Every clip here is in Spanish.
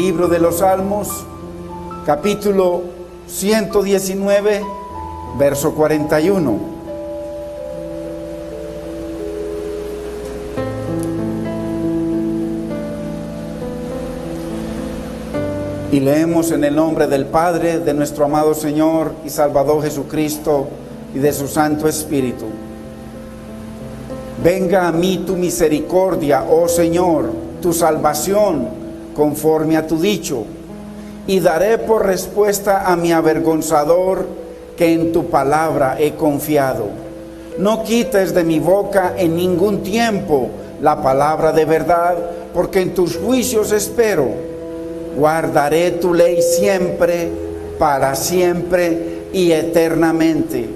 Libro de los Salmos, capítulo 119, verso 41. Y leemos en el nombre del Padre, de nuestro amado Señor y Salvador Jesucristo y de su Santo Espíritu. Venga a mí tu misericordia, oh Señor, tu salvación, conforme a tu dicho, y daré por respuesta a mi avergonzador, que en tu palabra he confiado. No quites de mi boca en ningún tiempo la palabra de verdad, porque en tus juicios espero. Guardaré tu ley siempre, para siempre y eternamente,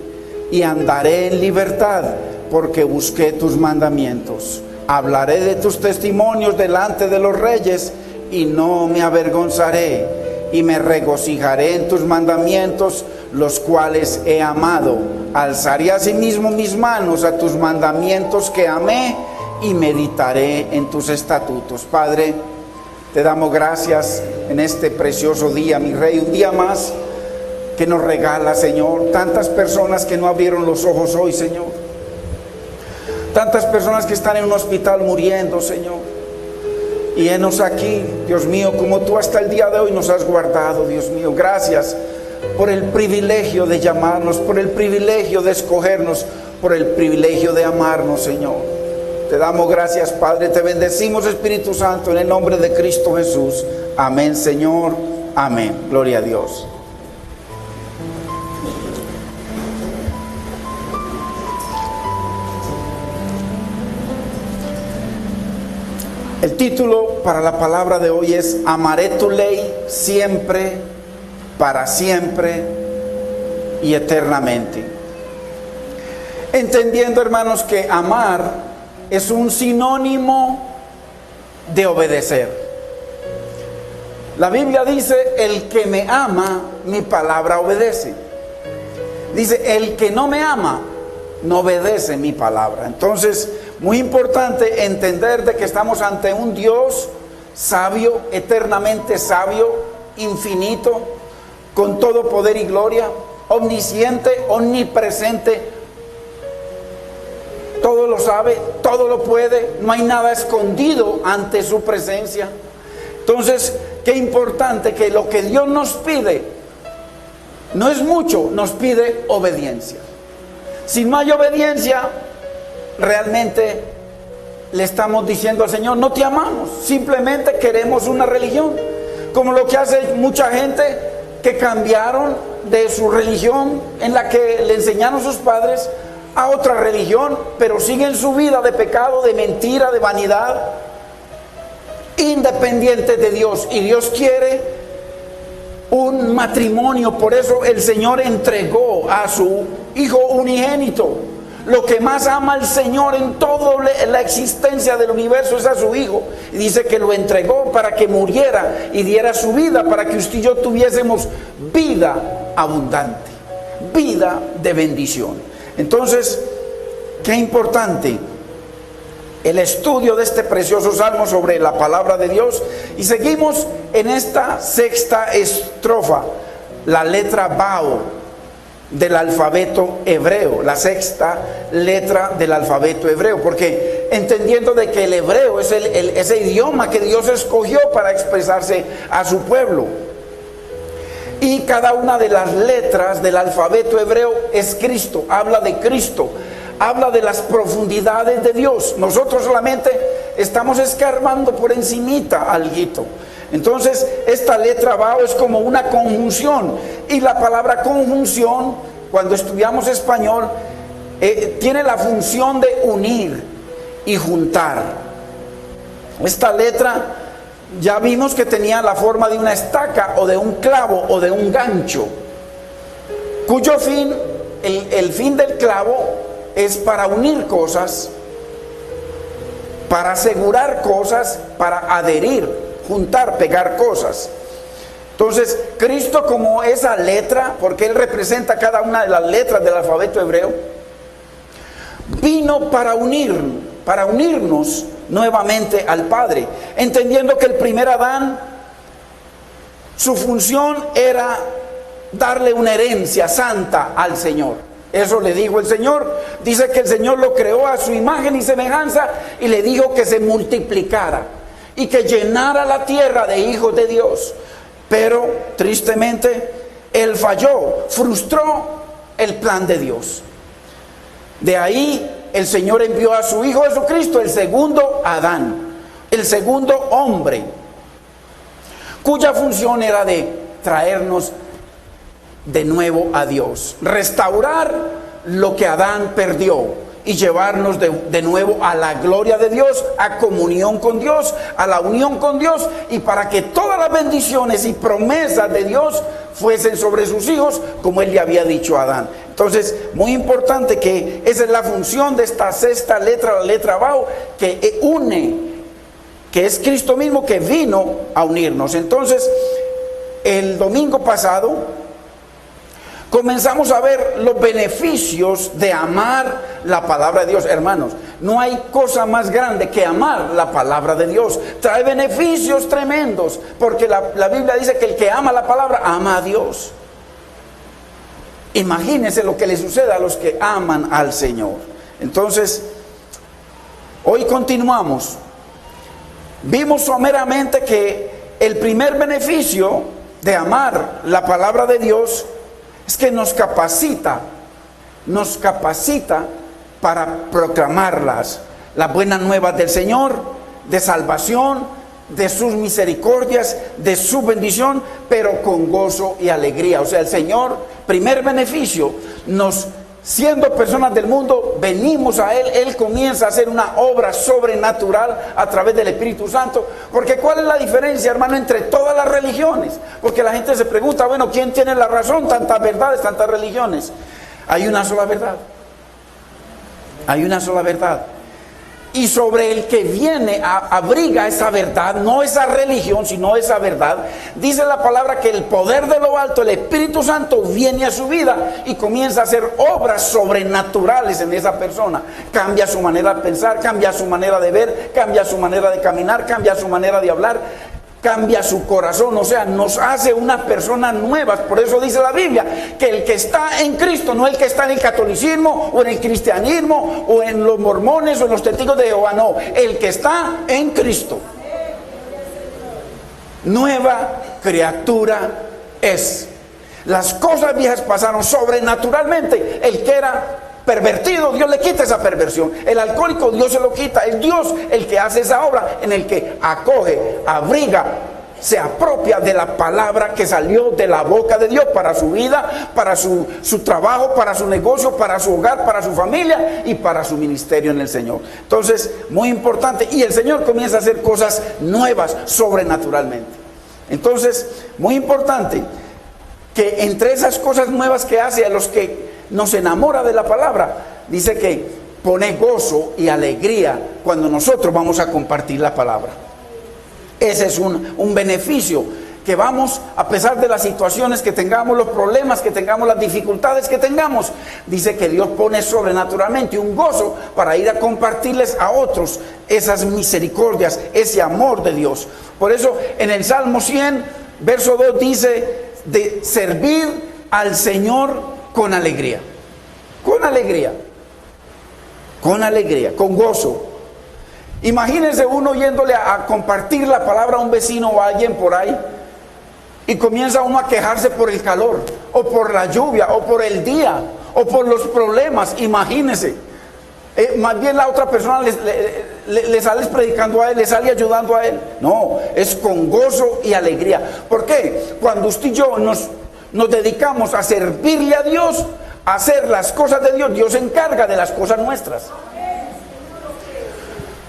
y andaré en libertad, porque busqué tus mandamientos. Hablaré de tus testimonios delante de los reyes, y no me avergonzaré, y me regocijaré en tus mandamientos, los cuales he amado. Alzaré asimismo mis manos a tus mandamientos que amé, y meditaré en tus estatutos. Padre, te damos gracias en este precioso día, mi Rey, un día más que nos regala, Señor. Tantas personas que no abrieron los ojos hoy, Señor. Tantas personas que están en un hospital muriendo, Señor. Y henos aquí, Dios mío, como tú hasta el día de hoy nos has guardado, Dios mío. Gracias por el privilegio de llamarnos, por el privilegio de escogernos, por el privilegio de amarnos, Señor. Te damos gracias, Padre, te bendecimos, Espíritu Santo, en el nombre de Cristo Jesús. Amén, Señor. Amén. Gloria a Dios. El título para la palabra de hoy es: amaré tu ley siempre, para siempre y eternamente. Entendiendo, hermanos, que amar es un sinónimo de obedecer. La Biblia dice: el que me ama, mi palabra obedece. Dice: el que no me ama, no obedece mi palabra. Entonces, muy importante entender de que estamos ante un Dios sabio, eternamente sabio, infinito, con todo poder y gloria, omnisciente, omnipresente. Todo lo sabe, todo lo puede, no hay nada escondido ante su presencia. Entonces, qué importante que lo que Dios nos pide no es mucho, nos pide obediencia. Si no hay obediencia, realmente le estamos diciendo al Señor: no te amamos, simplemente queremos una religión, como lo que hace mucha gente que cambiaron de su religión en la que le enseñaron sus padres a otra religión, pero siguen su vida de pecado, de mentira, de vanidad, independiente de Dios. Y Dios quiere un matrimonio. Por eso el Señor entregó a su Hijo unigénito. Lo que más ama al Señor en toda la existencia del universo es a su Hijo. Y dice que lo entregó para que muriera y diera su vida, para que usted y yo tuviésemos vida abundante, vida de bendición. Entonces, qué importante el estudio de este precioso salmo sobre la palabra de Dios. Y seguimos en esta sexta estrofa, la letra Bao del alfabeto hebreo, la sexta letra del alfabeto hebreo, porque entendiendo de que el hebreo es ese idioma que Dios escogió para expresarse a su pueblo, y cada una de las letras del alfabeto hebreo es Cristo, habla de Cristo, habla de las profundidades de Dios. Nosotros solamente estamos escarbando por encimita alguito. Entonces, esta letra Bao es como una conjunción, y la palabra conjunción, cuando estudiamos español, tiene la función de unir y juntar. Esta letra ya vimos que tenía la forma de una estaca o de un clavo o de un gancho, cuyo fin, el fin del clavo es para unir cosas, para asegurar cosas, para adherir, juntar, pegar cosas. Entonces, Cristo, como esa letra, porque Él representa cada una de las letras del alfabeto hebreo, vino para unirnos nuevamente al Padre, entendiendo que el primer Adán Su función era darle una herencia santa al Señor. Eso le dijo el Señor. Dice que el Señor lo creó a su imagen y semejanza y le dijo que se multiplicara y que llenara la tierra de hijos de Dios. Pero tristemente él falló, frustró el plan de Dios. De ahí el Señor envió a su Hijo Jesucristo, el segundo Adán, el segundo hombre, cuya función era de traernos de nuevo a Dios, restaurar lo que Adán perdió y llevarnos de nuevo a la gloria de Dios, a comunión con Dios, a la unión con Dios, y para que todas las bendiciones y promesas de Dios fuesen sobre sus hijos, como él le había dicho a Adán. Entonces, muy importante que esa es la función de esta sexta letra, la letra Vav, que une, que es Cristo mismo que vino a unirnos. Entonces, el domingo pasado comenzamos a ver los beneficios de amar la palabra de Dios. Hermanos, no hay cosa más grande que amar la palabra de Dios. Trae beneficios tremendos, porque la Biblia dice que el que ama la palabra ama a Dios. Imagínense lo que le sucede a los que aman al Señor. Entonces, hoy continuamos. Vimos someramente que el primer beneficio de amar la palabra de Dios es que nos capacita para proclamar las buenas nuevas del Señor, de salvación, de sus misericordias, de su bendición, pero con gozo y alegría. O sea, el Señor, primer beneficio, siendo personas del mundo, venimos a Él. Él comienza a hacer una obra sobrenatural a través del Espíritu Santo. Porque ¿cuál es la diferencia, hermano, entre todas las religiones? Porque la gente se pregunta, bueno, ¿quién tiene la razón? Tantas verdades, tantas religiones. Hay una sola verdad. Hay una sola verdad. Y sobre el que viene abriga esa verdad, no esa religión, sino esa verdad. Dice la palabra que el poder de lo alto, el Espíritu Santo, viene a su vida y comienza a hacer obras sobrenaturales en esa persona. Cambia su manera de pensar, cambia su manera de ver, cambia su manera de caminar, cambia su manera de hablar, cambia su corazón. O sea, nos hace una persona nueva. Por eso dice la Biblia que el que está en Cristo, no el que está en el catolicismo o en el cristianismo o en los mormones o en los testigos de Jehová, no, el que está en Cristo, nueva criatura es. Las cosas viejas pasaron. Sobrenaturalmente, el que era pervertido, Dios le quita esa perversión. El alcohólico, Dios se lo quita. Es Dios el que hace esa obra, en el que acoge, abriga, se apropia de la palabra que salió de la boca de Dios para su vida, para su trabajo, para su negocio, para su hogar, para su familia y para su ministerio en el Señor. Entonces, muy importante. Y el Señor comienza a hacer cosas nuevas sobrenaturalmente. Entonces, muy importante que entre esas cosas nuevas que hace a los que nos enamora de la palabra, dice que pone gozo y alegría cuando nosotros vamos a compartir la palabra. Ese es un beneficio que vamos, a pesar de las situaciones que tengamos, los problemas que tengamos, las dificultades que tengamos, dice que Dios pone sobrenaturalmente un gozo para ir a compartirles a otros esas misericordias, ese amor de Dios. Por eso en el Salmo 100, verso 2 dice de servir al Señor con alegría, con alegría, con gozo. Imagínense uno yéndole a compartir la palabra a un vecino o a alguien por ahí y comienza uno a quejarse por el calor o por la lluvia o por el día o por los problemas. Imagínense, más bien la otra persona le sales predicando a él, le sale ayudando a él. No, es con gozo y alegría. ¿Por qué? Cuando usted y yo nos dedicamos a servirle a Dios, a hacer las cosas de Dios, Dios se encarga de las cosas nuestras.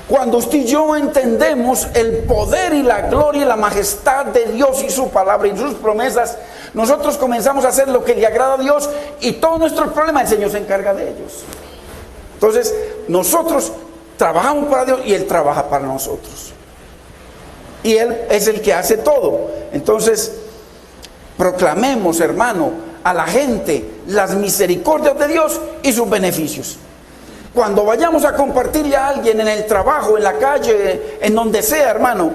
Cuando usted y yo entendemos el poder y la gloria y la majestad de Dios y su palabra y sus promesas, nosotros comenzamos a hacer lo que le agrada a Dios y todos nuestros problemas el Señor se encarga de ellos. Entonces, nosotros trabajamos para Dios y Él trabaja para nosotros. Y Él es el que hace todo. Entonces, proclamemos, hermano, a la gente las misericordias de Dios y sus beneficios. Cuando vayamos a compartirle a alguien en el trabajo, en la calle, en donde sea, hermano,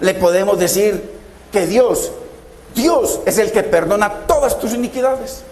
le podemos decir que Dios Dios es el que perdona todas tus iniquidades.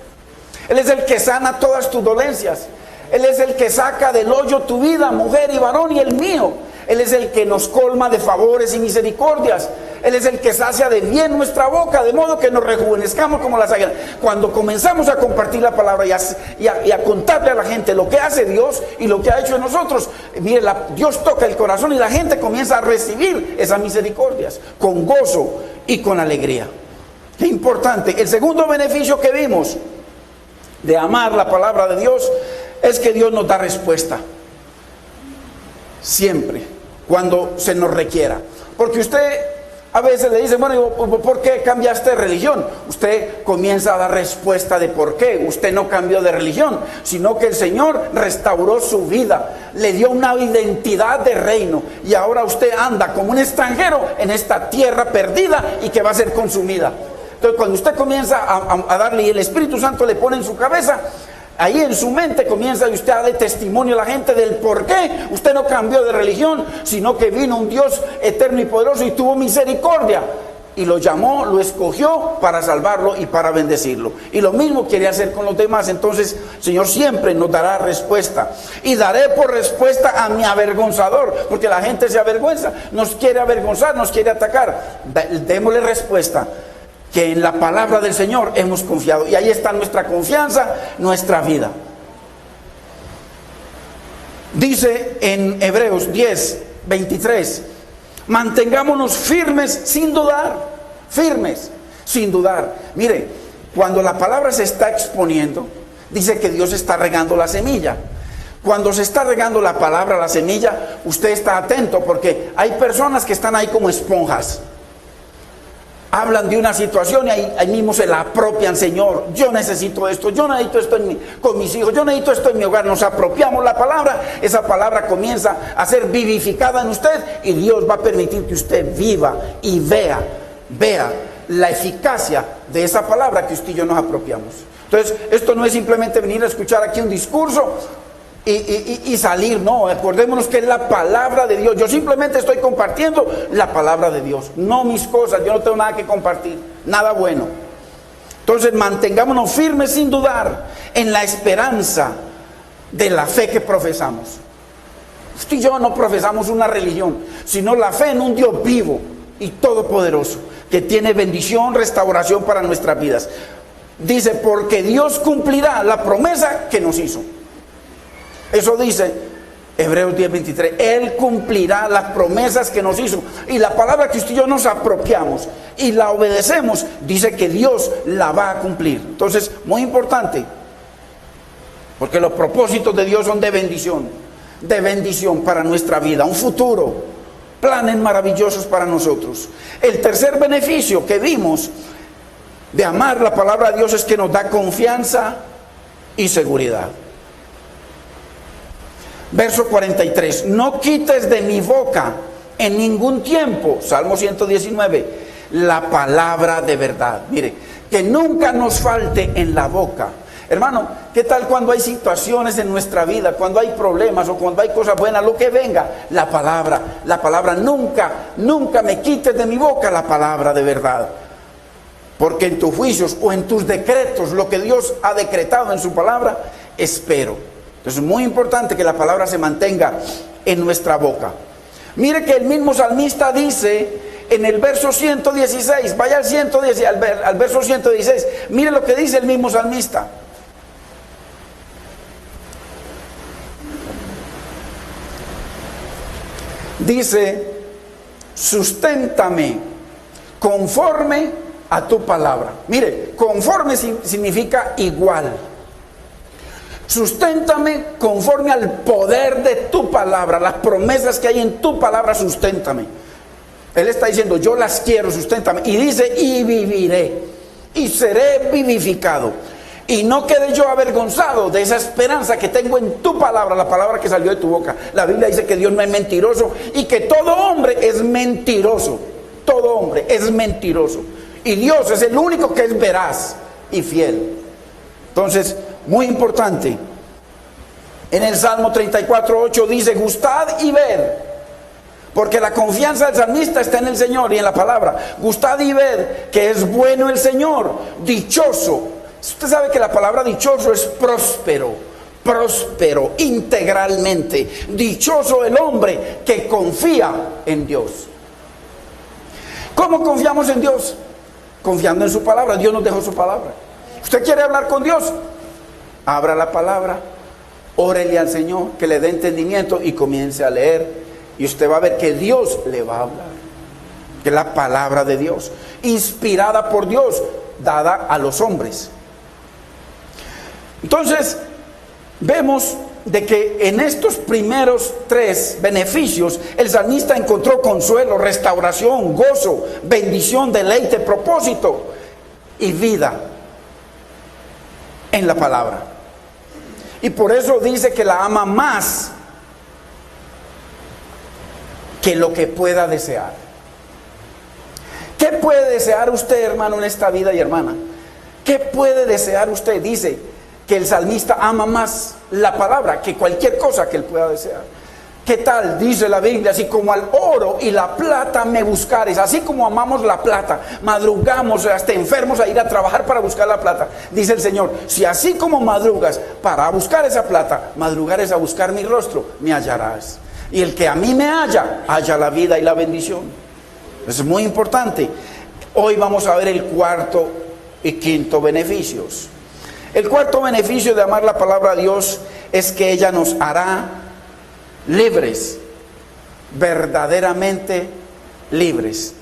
Él es el que sana todas tus dolencias. Él es el que saca del hoyo tu vida, mujer y varón, y el mío. Él es el que nos colma de favores y misericordias. Él es el que sacia de bien nuestra boca, de modo que nos rejuvenezcamos como las águilas. Cuando comenzamos a compartir la palabra y a contarle a la gente lo que hace Dios y lo que ha hecho en nosotros, mire, Dios toca el corazón y la gente comienza a recibir esas misericordias con gozo y con alegría. Qué importante. El segundo beneficio que vimos de amar la palabra de Dios es que Dios nos da respuesta siempre cuando se nos requiera. Porque usted a veces le dice, bueno, ¿por qué cambiaste de religión? Usted comienza a dar respuesta de por qué. Usted no cambió de religión, sino que el Señor restauró su vida, le dio una identidad de reino, y ahora usted anda como un extranjero en esta tierra perdida y que va a ser consumida. Entonces, cuando usted comienza a darle, y el Espíritu Santo le pone en su cabeza, ahí en su mente comienza y usted a dar testimonio a la gente del por qué usted no cambió de religión, sino que vino un Dios eterno y poderoso y tuvo misericordia y lo llamó, lo escogió para salvarlo y para bendecirlo. Y lo mismo quiere hacer con los demás. Entonces el Señor siempre nos dará respuesta. Y daré por respuesta a mi avergonzador, porque la gente se avergüenza, nos quiere avergonzar, nos quiere atacar. Démosle respuesta, que en la palabra del Señor hemos confiado, y ahí está nuestra confianza, nuestra vida. Dice en Hebreos 10:23, mantengámonos firmes sin dudar, firmes sin dudar. Mire, cuando la palabra se está exponiendo, dice que Dios está regando la semilla. Cuando se está regando la palabra, la semilla, usted está atento, porque hay personas que están ahí como esponjas. Hablan de una situación y ahí mismo se la apropian. Señor, yo necesito esto, yo necesito esto con mis hijos, yo necesito esto en mi hogar. Nos apropiamos la palabra, esa palabra comienza a ser vivificada en usted, y Dios va a permitir que usted viva y vea la eficacia de esa palabra que usted y yo nos apropiamos. Entonces, esto no es simplemente venir a escuchar aquí un discurso y salir, no. Acordémonos que es la palabra de Dios. Yo simplemente estoy compartiendo la palabra de Dios, no mis cosas. Yo no tengo nada que compartir, nada bueno. Entonces, mantengámonos firmes sin dudar en la esperanza de la fe que profesamos. Usted y yo no profesamos una religión, sino la fe en un Dios vivo y todopoderoso, que tiene bendición, restauración para nuestras vidas. Dice, porque Dios cumplirá la promesa que nos hizo. Eso dice Hebreos 10:23. Él cumplirá las promesas que nos hizo. Y la palabra que usted y yo nos apropiamos y la obedecemos, dice que Dios la va a cumplir. Entonces, muy importante, porque los propósitos de Dios son de bendición para nuestra vida, un futuro, planes maravillosos para nosotros. El tercer beneficio que vimos de amar la palabra de Dios es que nos da confianza y seguridad. Verso 43, no quites de mi boca en ningún tiempo, Salmo 119, la palabra de verdad. Mire, que nunca nos falte en la boca. Hermano, ¿qué tal cuando hay situaciones en nuestra vida, cuando hay problemas o cuando hay cosas buenas, lo que venga? La palabra, nunca me quites de mi boca la palabra de verdad. Porque en tus juicios o en tus decretos, lo que Dios ha decretado en su palabra, espero. Entonces es muy importante que la palabra se mantenga en nuestra boca. Mire que el mismo salmista dice en el verso 116, vaya al verso 116, mire lo que dice el mismo salmista. Dice, susténtame conforme a tu palabra. Mire, conforme significa igual. Susténtame conforme al poder de tu palabra, las promesas que hay en tu palabra, susténtame. Él está diciendo, yo las quiero, susténtame. Y dice, y viviré, y seré vivificado. Y no quede yo avergonzado de esa esperanza que tengo en tu palabra, la palabra que salió de tu boca. La Biblia dice que Dios no es mentiroso y que todo hombre es mentiroso. Todo hombre es mentiroso. Y Dios es el único que es veraz y fiel. Entonces, muy importante, en el Salmo 34:8 dice, gustad y ver, Porque la confianza del salmista está en el Señor y en la palabra. Gustad y ved que es bueno el Señor, dichoso. Usted sabe que la palabra dichoso es próspero, próspero integralmente. Dichoso el hombre que confía en Dios. ¿Cómo confiamos en Dios? Confiando en su palabra. Dios nos dejó su palabra. ¿Usted quiere hablar con Dios? Abra la palabra, órele al Señor que le dé entendimiento y comience a leer. Y usted va a ver que Dios le va a hablar. Que es la palabra de Dios, inspirada por Dios, dada a los hombres. Entonces, vemos de que en estos primeros 3 beneficios, el salmista encontró consuelo, restauración, gozo, bendición, deleite, propósito y vida en la palabra. Y por eso dice que la ama más que lo que pueda desear. ¿Qué puede desear usted, hermano, en esta vida y hermana? ¿Qué puede desear usted? Dice que el salmista ama más la palabra que cualquier cosa que él pueda desear. ¿Qué tal? Dice la Biblia, así como al oro y la plata me buscares, así como amamos la plata, madrugamos hasta enfermos a ir a trabajar para buscar la plata. Dice el Señor, si así como madrugas para buscar esa plata, madrugares a buscar mi rostro, me hallarás. Y el que a mí me halla la vida y la bendición. Eso es muy importante. Hoy vamos a ver el 4º y 5º beneficios. El 4º beneficio de amar la palabra de Dios es que ella nos hará libres, verdaderamente libres.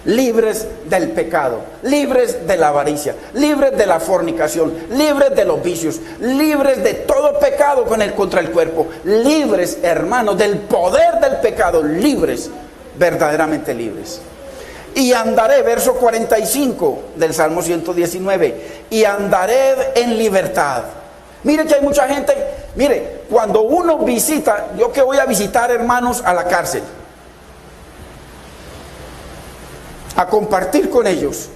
Libres del pecado, libres de la avaricia, libres de la fornicación, libres de los vicios, libres de todo pecado contra el cuerpo, libres, hermanos, del poder del pecado, libres, verdaderamente libres. Y andaré, verso 45 del Salmo 119, y andaré en libertad. Mire que hay mucha gente, mire, cuando uno visita, yo que voy a visitar hermanos a la cárcel, a compartir con ellos.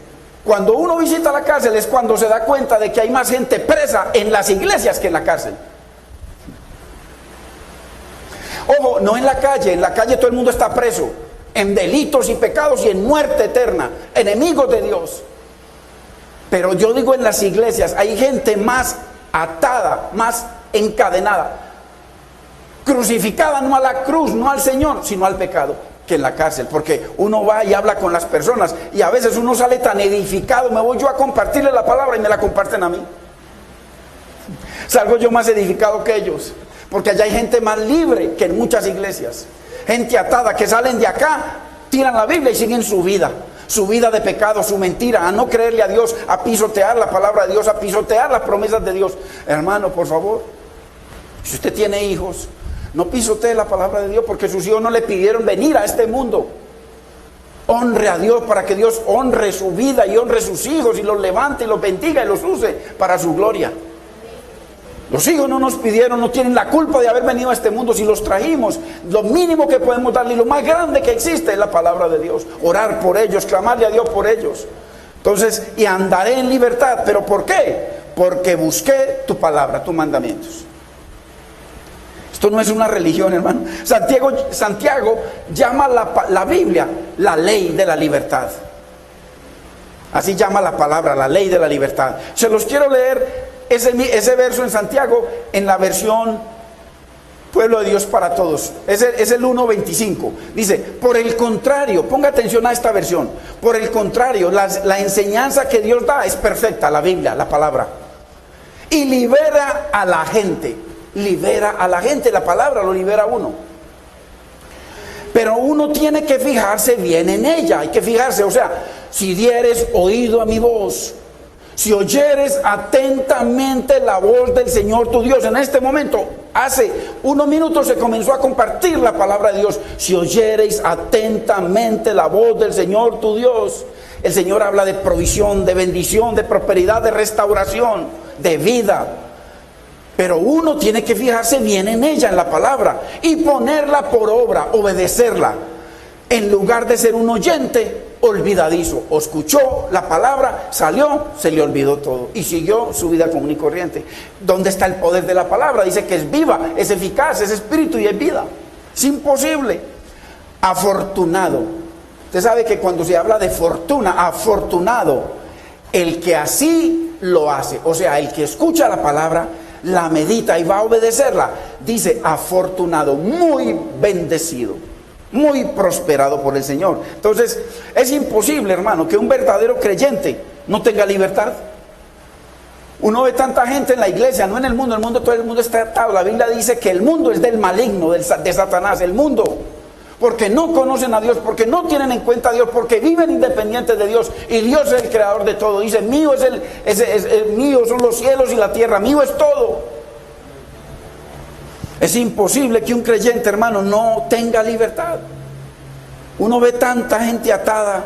Cuando uno visita la cárcel es cuando se da cuenta de que hay más gente presa en las iglesias que en la cárcel. Ojo, no en la calle todo el mundo está preso, en delitos y pecados y en muerte eterna, enemigos de Dios. Pero yo digo en las iglesias hay gente más atada, más encadenada, crucificada no a la cruz, no al Señor, sino al pecado, que en la cárcel, porque uno va y habla con las personas y a veces uno sale tan edificado, me voy yo a compartirle la palabra y me la comparten a mí. Salgo yo más edificado que ellos, porque allá hay gente más libre que en muchas iglesias, gente atada que salen de acá, tiran la Biblia y siguen su vida de pecado, su mentira, a no creerle a Dios, a pisotear la palabra de Dios, a pisotear las promesas de Dios. Hermano, por favor, si usted tiene hijos, no pisotee la palabra de Dios, porque sus hijos no le pidieron venir a este mundo. Honre a Dios para que Dios honre su vida y honre sus hijos y los levante y los bendiga y los use para su gloria. Los hijos no nos pidieron, no tienen la culpa de haber venido a este mundo. Si los trajimos, lo mínimo que podemos darle y lo más grande que existe es la palabra de Dios. Orar por ellos, clamarle a Dios por ellos. Entonces, y andaré en libertad. ¿Pero por qué? Porque busqué tu palabra, tus mandamientos. Esto no es una religión, hermano. Santiago llama la Biblia la ley de la libertad. Así llama la palabra, la ley de la libertad. Se los quiero leer ese verso en Santiago en la versión Pueblo de Dios para Todos. Es el 1.25. Dice, por el contrario, ponga atención a esta versión. Por el contrario, la enseñanza que Dios da es perfecta, la Biblia, la palabra. Y libera a la gente. Libera a la gente, la palabra lo libera a uno. Pero uno tiene que fijarse bien en ella, hay que fijarse, o sea, si dieres oído a mi voz, si oyeres atentamente la voz del Señor tu Dios. En este momento, hace unos minutos se comenzó a compartir la palabra de Dios. Si oyereis atentamente la voz del Señor tu Dios. El Señor habla de provisión, de bendición, de prosperidad, de restauración, de vida. Pero uno tiene que fijarse bien en ella, en la palabra, y ponerla por obra, obedecerla. En lugar de ser un oyente olvidadizo, o escuchó la palabra, salió, se le olvidó todo y siguió su vida común y corriente. ¿Dónde está el poder de la palabra? Dice que es viva, es eficaz, es espíritu y es vida. Es imposible. Afortunado. Usted sabe que cuando se habla de fortuna, afortunado, el que así lo hace, o sea, el que escucha la palabra, la medita y va a obedecerla, dice afortunado, muy bendecido, muy prosperado por el Señor. Entonces, es imposible, hermano, que un verdadero creyente no tenga libertad. Uno ve tanta gente en la iglesia, no en el mundo, todo el mundo está atado. La Biblia dice que el mundo es del maligno, de Satanás, el mundo. Porque no conocen a Dios, porque no tienen en cuenta a Dios, porque viven independientes de Dios. Y Dios es el creador de todo. Dice, mío mío son los cielos y la tierra, mío es todo. Es imposible que un creyente, hermano, no tenga libertad. Uno ve tanta gente atada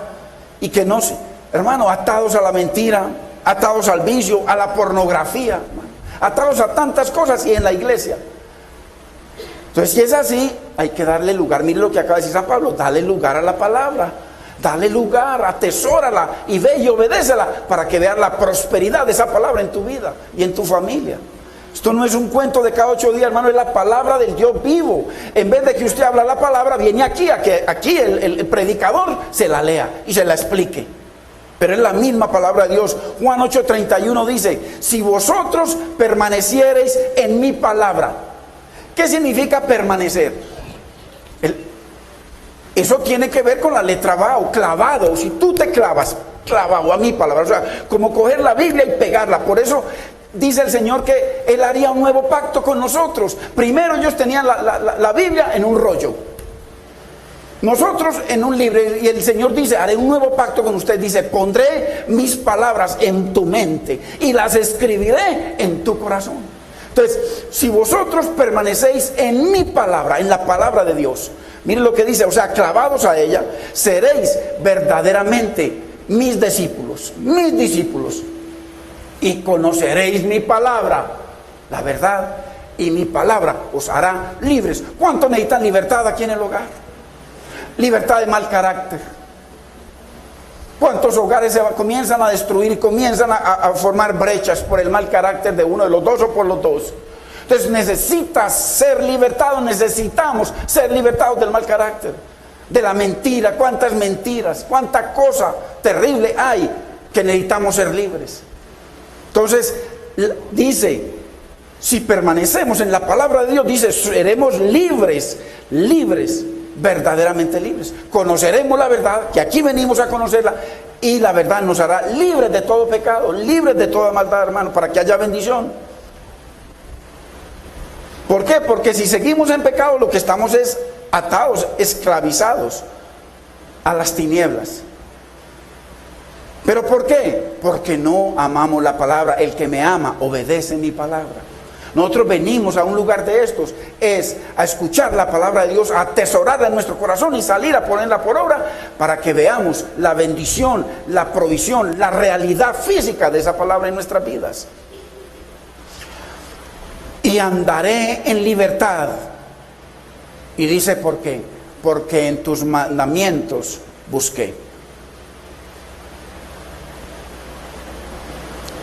y que no se, hermano, atados a la mentira, atados al vicio, a la pornografía, atados a tantas cosas y en la iglesia. Entonces, si es así, hay que darle lugar. Mire lo que acaba de decir San Pablo, dale lugar a la palabra, dale lugar, atesórala y ve y obedécela para que veas la prosperidad de esa palabra en tu vida y en tu familia. Esto no es un cuento de cada 8 días, hermano, es la palabra del Dios vivo. En vez de que usted habla la palabra, viene aquí, a que aquí el predicador se la lea y se la explique. Pero es la misma palabra de Dios. Juan 8:31 dice, si vosotros permaneciereis en mi palabra. ¿Qué significa permanecer? Eso tiene que ver con la letra vav, clavado. Si tú te clavas, clavado a mi palabra, o sea, como coger la Biblia y pegarla. Por eso dice el Señor que Él haría un nuevo pacto con nosotros. Primero ellos tenían la Biblia en un rollo, nosotros en un libro, y el Señor dice, haré un nuevo pacto con usted. Dice, pondré mis palabras en tu mente y las escribiré en tu corazón. Entonces, si vosotros permanecéis en mi palabra, en la palabra de Dios, miren lo que dice, o sea, clavados a ella, seréis verdaderamente mis discípulos, y conoceréis mi palabra, la verdad, y mi palabra os hará libres. ¿Cuánto necesitan libertad aquí en el hogar? Libertad de mal carácter. ¿Cuántos hogares se comienzan a destruir y comienzan a formar brechas por el mal carácter de uno de los dos o por los dos? Entonces necesitas ser libertado, necesitamos ser libertados del mal carácter, de la mentira. ¿Cuántas mentiras, cuánta cosa terrible hay que necesitamos ser libres? Entonces dice, si permanecemos en la palabra de Dios, dice, seremos libres, verdaderamente libres. Conoceremos la verdad, que aquí venimos a conocerla, y la verdad nos hará libres de todo pecado, libres de toda maldad, hermano, para que haya bendición. ¿Por qué? Porque si seguimos en pecado, lo que estamos es atados, esclavizados a las tinieblas. ¿Pero por qué? Porque no amamos la palabra. El que me ama, obedece mi palabra. Nosotros venimos a un lugar de estos, es a escuchar la palabra de Dios, a atesorarla en nuestro corazón y salir a ponerla por obra para que veamos la bendición, la provisión, la realidad física de esa palabra en nuestras vidas. Y andaré en libertad. Y dice, ¿por qué? Porque en tus mandamientos busqué.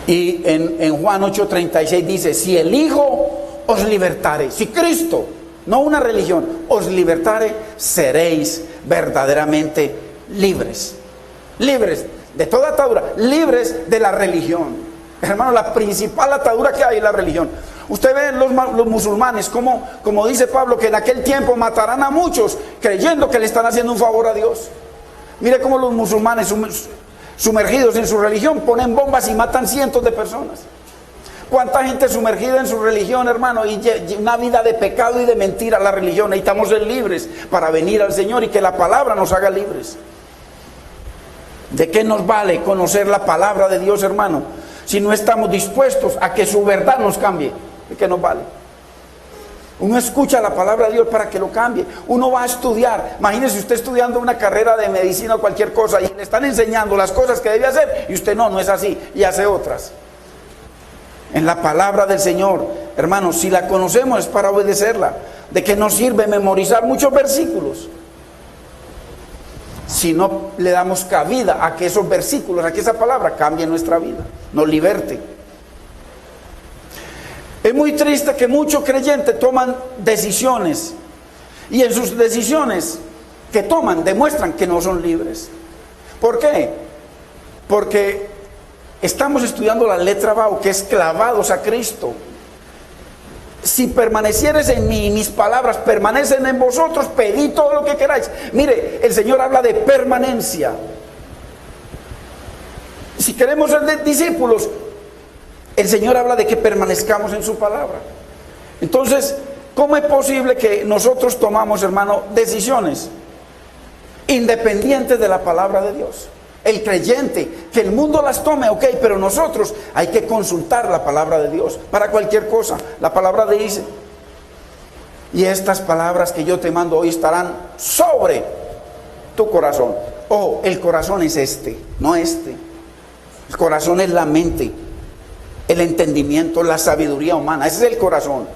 Y en Juan 8:36 dice, si el Hijo os libertare, si Cristo, no una religión, os libertare, seréis verdaderamente libres. Libres de toda atadura, libres de la religión. Hermano, la principal atadura que hay es la religión. Usted ve los musulmanes, como dice Pablo, que en aquel tiempo matarán a muchos creyendo que le están haciendo un favor a Dios. Mire cómo los musulmanes sumergidos en su religión ponen bombas y matan cientos de personas. ¿Cuánta gente sumergida en su religión, hermano? Y una vida de pecado y de mentira. La religión, necesitamos ser libres para venir al Señor y que la palabra nos haga libres. ¿De qué nos vale conocer la palabra de Dios, hermano, si no estamos dispuestos a que su verdad nos cambie? ¿De qué nos vale? Uno escucha la palabra de Dios para que lo cambie. Uno va a estudiar. Imagínese usted estudiando una carrera de medicina o cualquier cosa y le están enseñando las cosas que debe hacer y usted no es así y hace otras. En la palabra del Señor, hermanos, si la conocemos es para obedecerla. ¿De qué nos sirve memorizar muchos versículos si no le damos cabida a que esos versículos, a que esa palabra cambie nuestra vida, nos liberte? Es muy triste que muchos creyentes toman decisiones y en sus decisiones que toman demuestran que no son libres. ¿Por qué? Porque estamos estudiando la letra Vav, que es clavados a Cristo. Si permanecieres en mí y mis palabras permanecen en vosotros, pedid todo lo que queráis. Mire, el Señor habla de permanencia. Si queremos ser discípulos, el Señor habla de que permanezcamos en su palabra. Entonces, ¿cómo es posible que nosotros tomamos, hermano, decisiones independientes de la palabra de Dios? El creyente, que el mundo las tome, ok, pero nosotros hay que consultar la palabra de Dios para cualquier cosa. La palabra dice: y estas palabras que yo te mando hoy estarán sobre tu corazón. Ojo, el corazón es este, no este. El corazón es la mente, el entendimiento, la sabiduría humana. Ese es el corazón.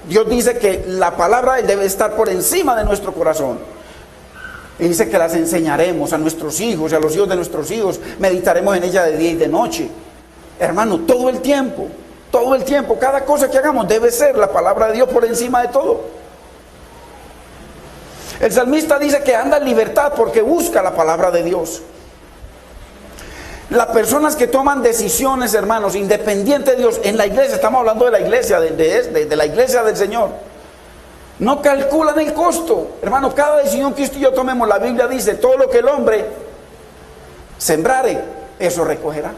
Dios dice que la palabra debe estar por encima de nuestro corazón. Y dice que las enseñaremos a nuestros hijos y a los hijos de nuestros hijos. Meditaremos en ella de día y de noche. Hermano, todo el tiempo, cada cosa que hagamos debe ser la palabra de Dios por encima de todo. El salmista dice que anda en libertad porque busca la palabra de Dios. Las personas que toman decisiones, hermanos, independiente de Dios, en la iglesia, estamos hablando de la iglesia, de la iglesia del Señor, no calculan el costo. Hermano, cada decisión que usted y yo tomemos, la Biblia dice: todo lo que el hombre sembrare, eso recogerá.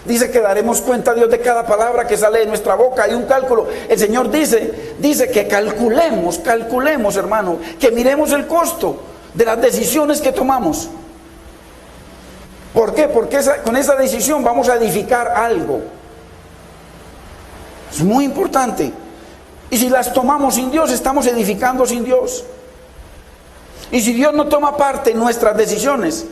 Dice que daremos cuenta a Dios de cada palabra que sale de nuestra boca. Hay un cálculo. El Señor dice que calculemos, hermano, que miremos el costo de las decisiones que tomamos. ¿Por qué? Porque con esa decisión vamos a edificar algo. Es muy importante. Y si las tomamos sin Dios, estamos edificando sin Dios. Y si Dios no toma parte en nuestras decisiones,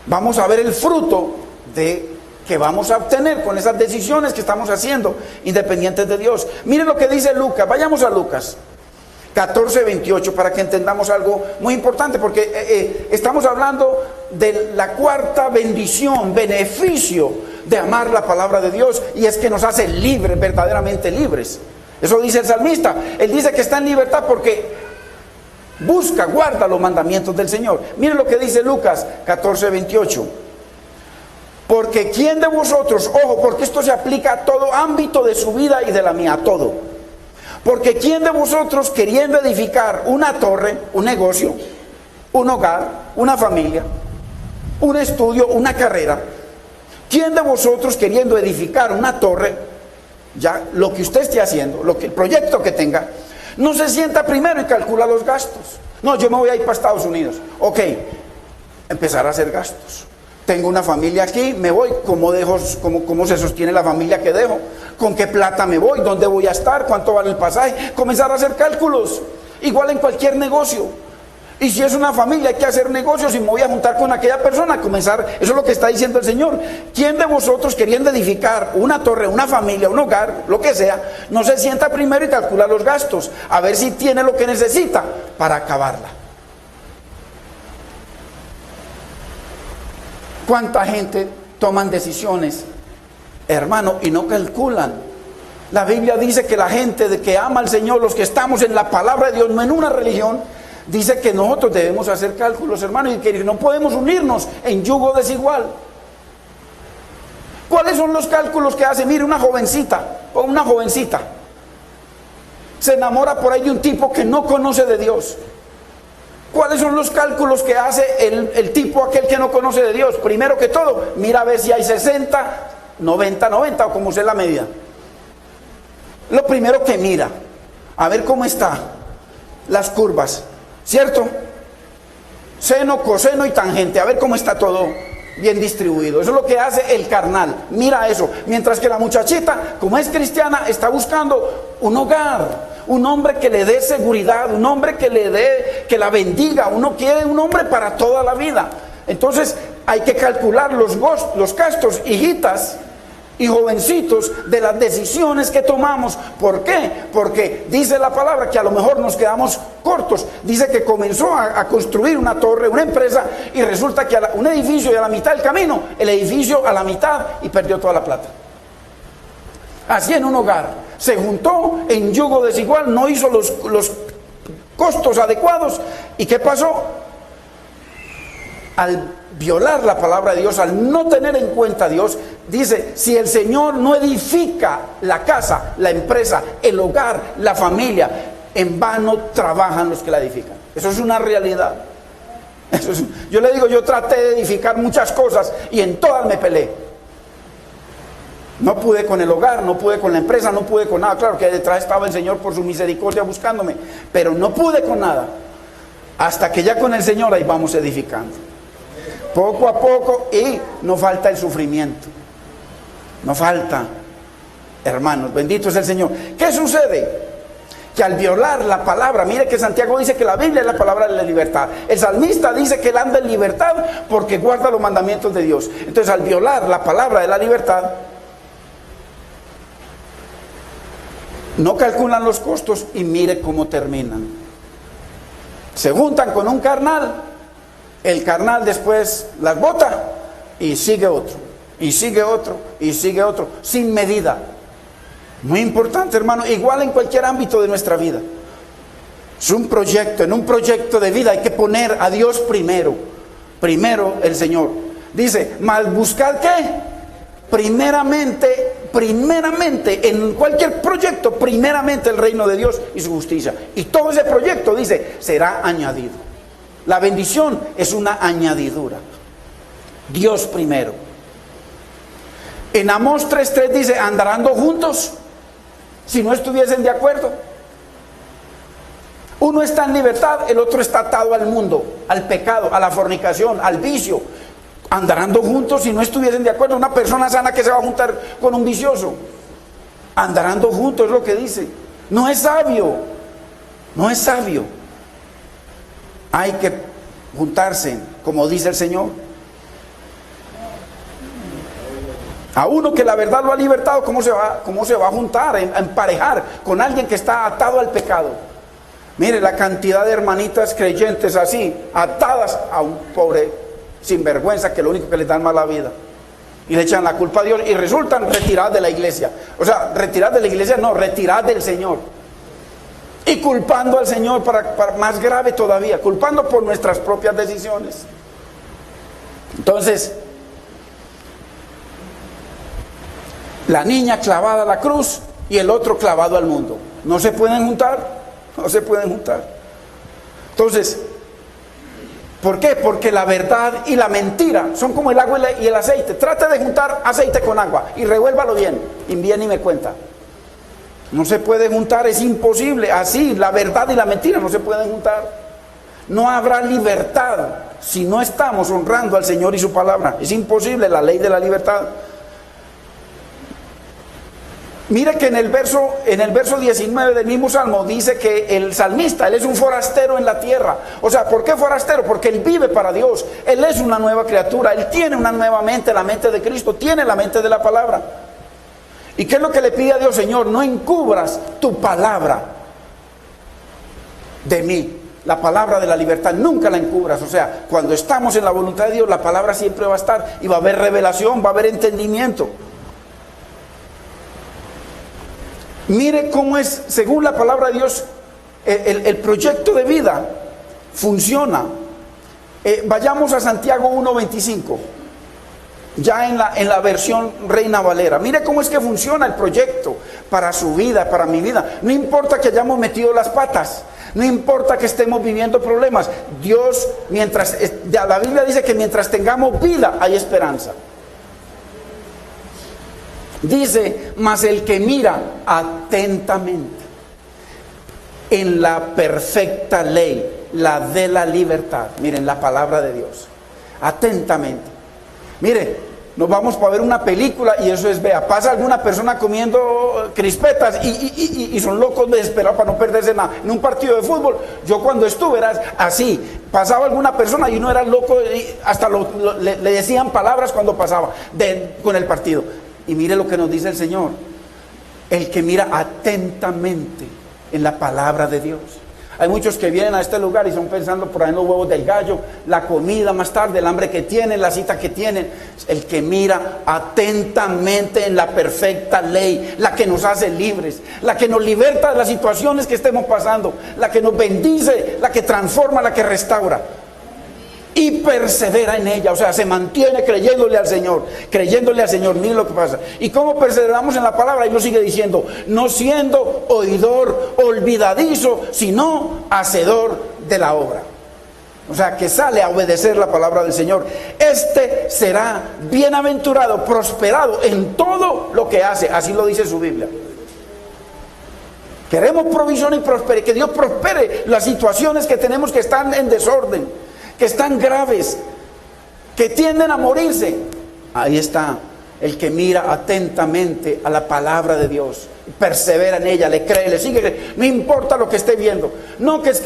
vamos a ver el fruto que vamos a obtener con esas decisiones que estamos haciendo, independientes de Dios. Miren lo que dice Lucas. Vayamos a Lucas 14:28 para que entendamos algo muy importante, porque estamos hablando de la cuarta bendición, beneficio de amar la palabra de Dios, y es que nos hace libres, verdaderamente libres. Eso dice el salmista. Él dice que está en libertad porque guarda los mandamientos del Señor. Miren lo que dice Lucas 14:28. Porque ¿quién de vosotros, ojo, porque esto se aplica a todo ámbito de su vida y de la mía, a todo? Porque ¿quién de vosotros, queriendo edificar una torre, un negocio, un hogar, una familia, un estudio, una carrera, quién de vosotros, queriendo edificar una torre, ya lo que usted esté haciendo, el proyecto que tenga, no se sienta primero y calcula los gastos? No, yo me voy a ir para Estados Unidos. Ok, empezar a hacer gastos. Tengo una familia aquí, me voy, ¿cómo se sostiene la familia que dejo? ¿Con qué plata me voy? ¿Dónde voy a estar? ¿Cuánto vale el pasaje? Comenzar a hacer cálculos, igual en cualquier negocio. Y si es una familia, hay que hacer negocios, y me voy a juntar con aquella persona, comenzar. Eso es lo que está diciendo el Señor. ¿Quién de vosotros, queriendo edificar una torre, una familia, un hogar, lo que sea, no se sienta primero y calcula los gastos, a ver si tiene lo que necesita para acabarla? ¿Cuánta gente toman decisiones, hermano, y no calculan? La Biblia dice que la gente que ama al Señor, los que estamos en la palabra de Dios, no en una religión, dice que nosotros debemos hacer cálculos, hermano, y que no podemos unirnos en yugo desigual. ¿Cuáles son los cálculos que hace? Mire, una jovencita se enamora por ahí de un tipo que no conoce de Dios. ¿Cuáles son los cálculos que hace el tipo aquel que no conoce de Dios? Primero que todo, mira a ver si hay 60, 90, 90 o como sea la medida. Lo primero que mira, a ver cómo está las curvas, ¿cierto? Seno, coseno y tangente, a ver cómo está todo bien distribuido. Eso es lo que hace el carnal, mira eso. Mientras que la muchachita, como es cristiana, está buscando un hogar, un hombre que le dé seguridad, un hombre que la bendiga. Uno quiere un hombre para toda la vida. Entonces hay que calcular los gastos, hijitas y jovencitos, de las decisiones que tomamos. ¿Por qué? Porque dice la palabra que a lo mejor nos quedamos cortos. Dice que comenzó a construir una torre, una empresa, y resulta que un edificio, y a la mitad del camino, el edificio a la mitad, y perdió toda la plata. Así en un hogar, se juntó en yugo desigual, no hizo los costos adecuados. ¿Y qué pasó? al violar la palabra de Dios, al no tener en cuenta a Dios, dice, si el Señor no edifica la casa, la empresa, el hogar, la familia, en vano trabajan los que la edifican. Eso es una realidad. Yo le digo, yo traté de edificar muchas cosas y en todas me peleé. No pude con el hogar, no pude con la empresa, no pude con nada. Claro que detrás estaba el Señor por su misericordia buscándome, pero no pude con nada. Hasta que ya con el Señor ahí vamos edificando. Poco a poco, y no falta el sufrimiento. No falta, hermanos, bendito es el Señor. ¿Qué sucede? Que al violar la palabra, mire que Santiago dice que la Biblia es la palabra de la libertad. El salmista dice que él anda en libertad porque guarda los mandamientos de Dios. Entonces, al violar la palabra de la libertad, no calculan los costos y mire cómo terminan. Se juntan con un carnal, el carnal después las bota y sigue otro, y sigue otro, y sigue otro, sin medida. Muy importante, hermano, igual en cualquier ámbito de nuestra vida. Es un proyecto, en un proyecto de vida hay que poner a Dios primero, primero el Señor. Dice, mas buscad ¿qué? Primeramente, en cualquier proyecto, primeramente el reino de Dios y su justicia. Y todo ese proyecto, dice, será añadido. La bendición es una añadidura. Dios primero. En Amós 3:3 dice, andarán juntos si no estuviesen de acuerdo. Uno está en libertad, el otro está atado al mundo, al pecado, a la fornicación, al vicio. Andarán juntos si no estuviesen de acuerdo. Una persona sana que se va a juntar con un vicioso. Andarán juntos es lo que dice. No es sabio. No es sabio. Hay que juntarse, como dice el Señor. A uno que la verdad lo ha libertado, ¿cómo se va a juntar, a emparejar con alguien que está atado al pecado? Mire la cantidad de hermanitas creyentes así, atadas a un pobre sinvergüenza que lo único que les dan mala vida. Y le echan la culpa a Dios y resultan retiradas de la iglesia. O sea, retiradas de la iglesia no, retiradas del Señor. Y culpando al Señor para más grave todavía, culpando por nuestras propias decisiones. Entonces, la niña clavada a la cruz y el otro clavado al mundo. No se pueden juntar, no se pueden juntar. Entonces, ¿por qué? Porque la verdad y la mentira son como el agua y el aceite. Trate de juntar aceite con agua y revuélvalo bien, y bien y me cuenta. No se puede juntar, es imposible. Así, la verdad y la mentira no se pueden juntar. No habrá libertad si no estamos honrando al Señor y su palabra. Es imposible, la ley de la libertad. Mire que en el verso 19 del mismo Salmo dice que el salmista, él es un forastero en la tierra. O sea, ¿por qué forastero? Porque él vive para Dios. Él es una nueva criatura, él tiene una nueva mente, la mente de Cristo, tiene la mente de la palabra. ¿Y qué es lo que le pide a Dios? Señor, no encubras tu palabra de mí. La palabra de la libertad nunca la encubras. O sea, cuando estamos en la voluntad de Dios, la palabra siempre va a estar y va a haber revelación, va a haber entendimiento. Mire cómo es, según la palabra de Dios, el proyecto de vida funciona. Vayamos a Santiago 1:25, ya en la versión Reina Valera. Mire cómo es que funciona el proyecto para su vida, para mi vida. No importa que hayamos metido las patas, no importa que estemos viviendo problemas. Dios, la Biblia dice que mientras tengamos vida hay esperanza. Dice, mas el que mira atentamente en la perfecta ley, la de la libertad. Miren, la palabra de Dios. Atentamente. Mire, nos vamos para ver una película y eso es, vea, pasa alguna persona comiendo crispetas y son locos desesperados para no perderse nada. En un partido de fútbol, yo cuando estuve era así, pasaba alguna persona y uno era loco y hasta le decían palabras cuando pasaba con el partido. Y mire lo que nos dice el Señor. El que mira atentamente en la palabra de Dios. Hay muchos que vienen a este lugar y son pensando por ahí en los huevos del gallo, la comida más tarde, el hambre que tienen, la cita que tienen. El que mira atentamente en la perfecta ley, la que nos hace libres, la que nos liberta de las situaciones que estemos pasando, la que nos bendice, la que transforma, la que restaura. y persevera en ella, o sea, se mantiene creyéndole al Señor, miren lo que pasa. ¿Y cómo perseveramos en la palabra? Ahí lo sigue diciendo, no siendo oidor olvidadizo, sino hacedor de la obra. O sea, que sale a obedecer la palabra del Señor. Este será bienaventurado, prosperado en todo lo que hace, así lo dice su Biblia. Queremos provisión y prosperidad, que Dios prospere las situaciones que tenemos que están en desorden, que están graves, que tienden a morirse. Ahí está el que mira atentamente a la palabra de Dios, persevera en ella, le cree, le sigue, no importa lo que esté viendo. No, que es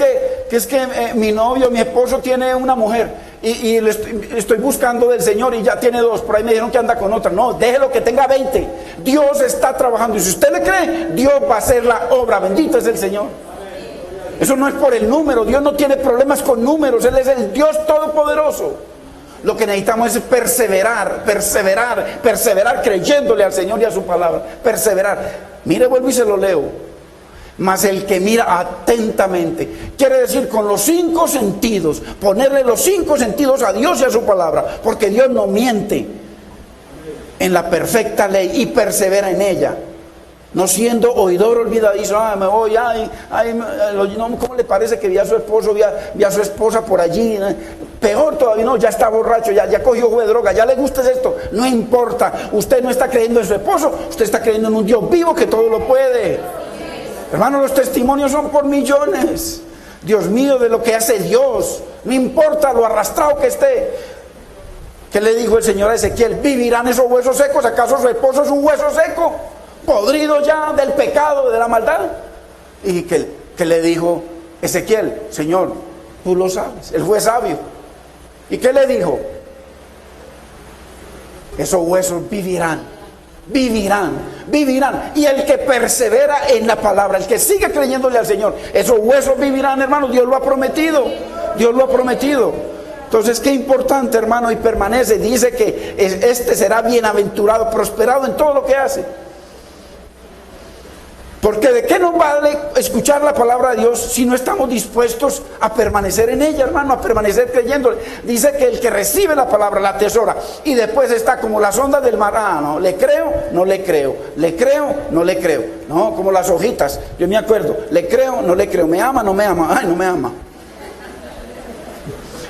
que mi novio, mi esposo tiene una mujer y le estoy buscando del Señor y ya tiene 2, por ahí me dijeron que anda con otra. No, déjelo que tenga 20. Dios está trabajando y si usted le cree, Dios va a hacer la obra. Bendito es el Señor. Eso no es por el número, Dios no tiene problemas con números, Él es el Dios todopoderoso. Lo que necesitamos es perseverar creyéndole al Señor y a su palabra, perseverar. Mire, vuelvo y se lo leo. Mas el que mira atentamente, quiere decir con los 5 sentidos, ponerle los 5 sentidos a Dios y a su palabra, porque Dios no miente, en la perfecta ley y persevera en ella. No siendo oidor olvidadizo, me voy, no, ¿cómo le parece que vi a su esposo, vi a su esposa por allí? Peor todavía, no, ya está borracho, ya cogió jugo de droga, ya le gusta esto. No importa, usted no está creyendo en su esposo, usted está creyendo en un Dios vivo que todo lo puede. Hermanos, los testimonios son por millones. Dios mío, de lo que hace Dios, no importa lo arrastrado que esté. ¿Qué le dijo el Señor a Ezequiel? ¿Vivirán esos huesos secos? ¿Acaso su esposo es un hueso seco? Podrido ya del pecado, de la maldad. Y que le dijo Ezequiel, Señor, tú lo sabes. Él fue sabio. ¿Y qué le dijo? Esos huesos vivirán. Y el que persevera en la palabra, el que sigue creyéndole al Señor, esos huesos vivirán, hermano. Dios lo ha prometido. Entonces, qué importante, hermano, y permanece. Dice que este será bienaventurado, prosperado en todo lo que hace. Porque ¿de qué nos vale escuchar la palabra de Dios si no estamos dispuestos a permanecer en ella, hermano, a permanecer creyéndole? Dice que el que recibe la palabra la atesora y después está como las ondas del mar. No, le creo, no le creo, le creo, no le creo. No, como las hojitas, yo me acuerdo, le creo, no le creo, me ama, no me ama, no me ama.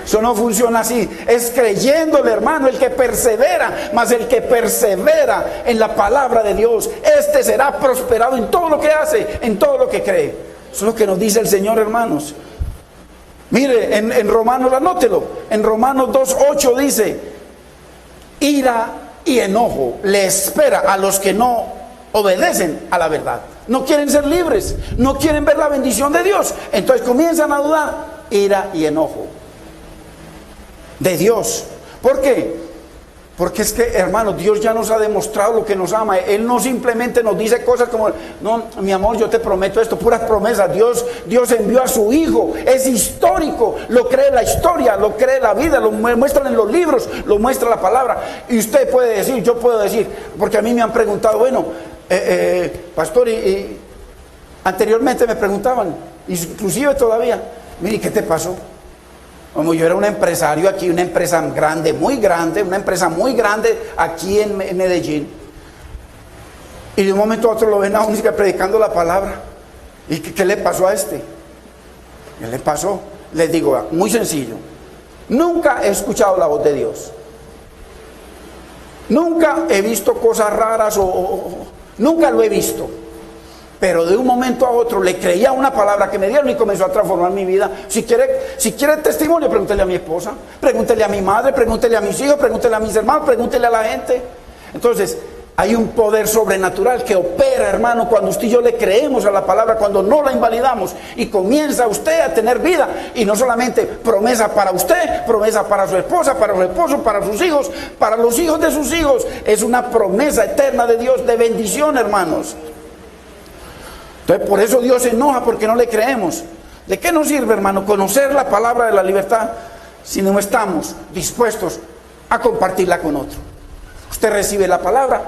Eso no funciona así, es creyéndole, hermano, el que persevera, más el que persevera en la palabra de Dios, este será prosperado en todo lo que hace, en todo lo que cree. Eso es lo que nos dice el Señor, hermanos. Mire, en Romanos, anótelo, en Romanos 2:8 dice, ira y enojo le espera a los que no obedecen a la verdad. No quieren ser libres, no quieren ver la bendición de Dios, entonces comienzan a dudar, ira y enojo de Dios. ¿Por qué? Porque es que, hermano, Dios ya nos ha demostrado lo que nos ama. Él no simplemente nos dice cosas como, no, mi amor, yo te prometo esto, puras promesas. Dios envió a su Hijo, es histórico, lo cree la historia, lo cree la vida, lo muestran en los libros, lo muestra la palabra. Y usted puede decir, yo puedo decir, porque a mí me han preguntado, bueno, pastor, y anteriormente me preguntaban, inclusive todavía, mire, ¿qué te pasó? Como yo era un empresario aquí, una empresa grande, una empresa muy grande aquí en Medellín. Y de un momento a otro lo ven a uno predicando la palabra. ¿Y qué le pasó a este? ¿Qué le pasó? Les digo, muy sencillo. Nunca he escuchado la voz de Dios. Nunca he visto cosas raras nunca lo he visto. Pero de un momento a otro le creía una palabra que me dieron y comenzó a transformar mi vida. Si quiere testimonio, pregúntele a mi esposa, pregúntele a mi madre, pregúntele a mis hijos, pregúntele a mis hermanos, pregúntele a la gente. Entonces, hay un poder sobrenatural que opera, hermano, cuando usted y yo le creemos a la palabra, cuando no la invalidamos, y comienza usted a tener vida. Y no solamente promesa para usted, promesa para su esposa, para su esposo, para sus hijos, para los hijos de sus hijos. Es una promesa eterna de Dios, de bendición, hermanos. Entonces, por eso Dios se enoja, porque no le creemos. ¿De qué nos sirve, hermano, conocer la palabra de la libertad si no estamos dispuestos a compartirla con otro? Usted recibe la palabra.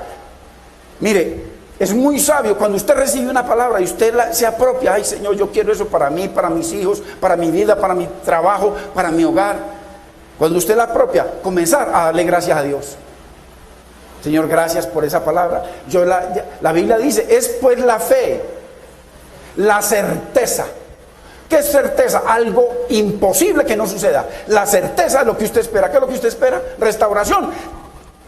Mire, es muy sabio cuando usted recibe una palabra y usted se apropia. Ay, Señor, yo quiero eso para mí, para mis hijos, para mi vida, para mi trabajo, para mi hogar. Cuando usted la apropia, comenzar a darle gracias a Dios. Señor, gracias por esa palabra. La Biblia dice, es pues la fe, la certeza. ¿Qué es certeza? Algo imposible que no suceda. La certeza de lo que usted espera. ¿Qué es lo que usted espera? Restauración.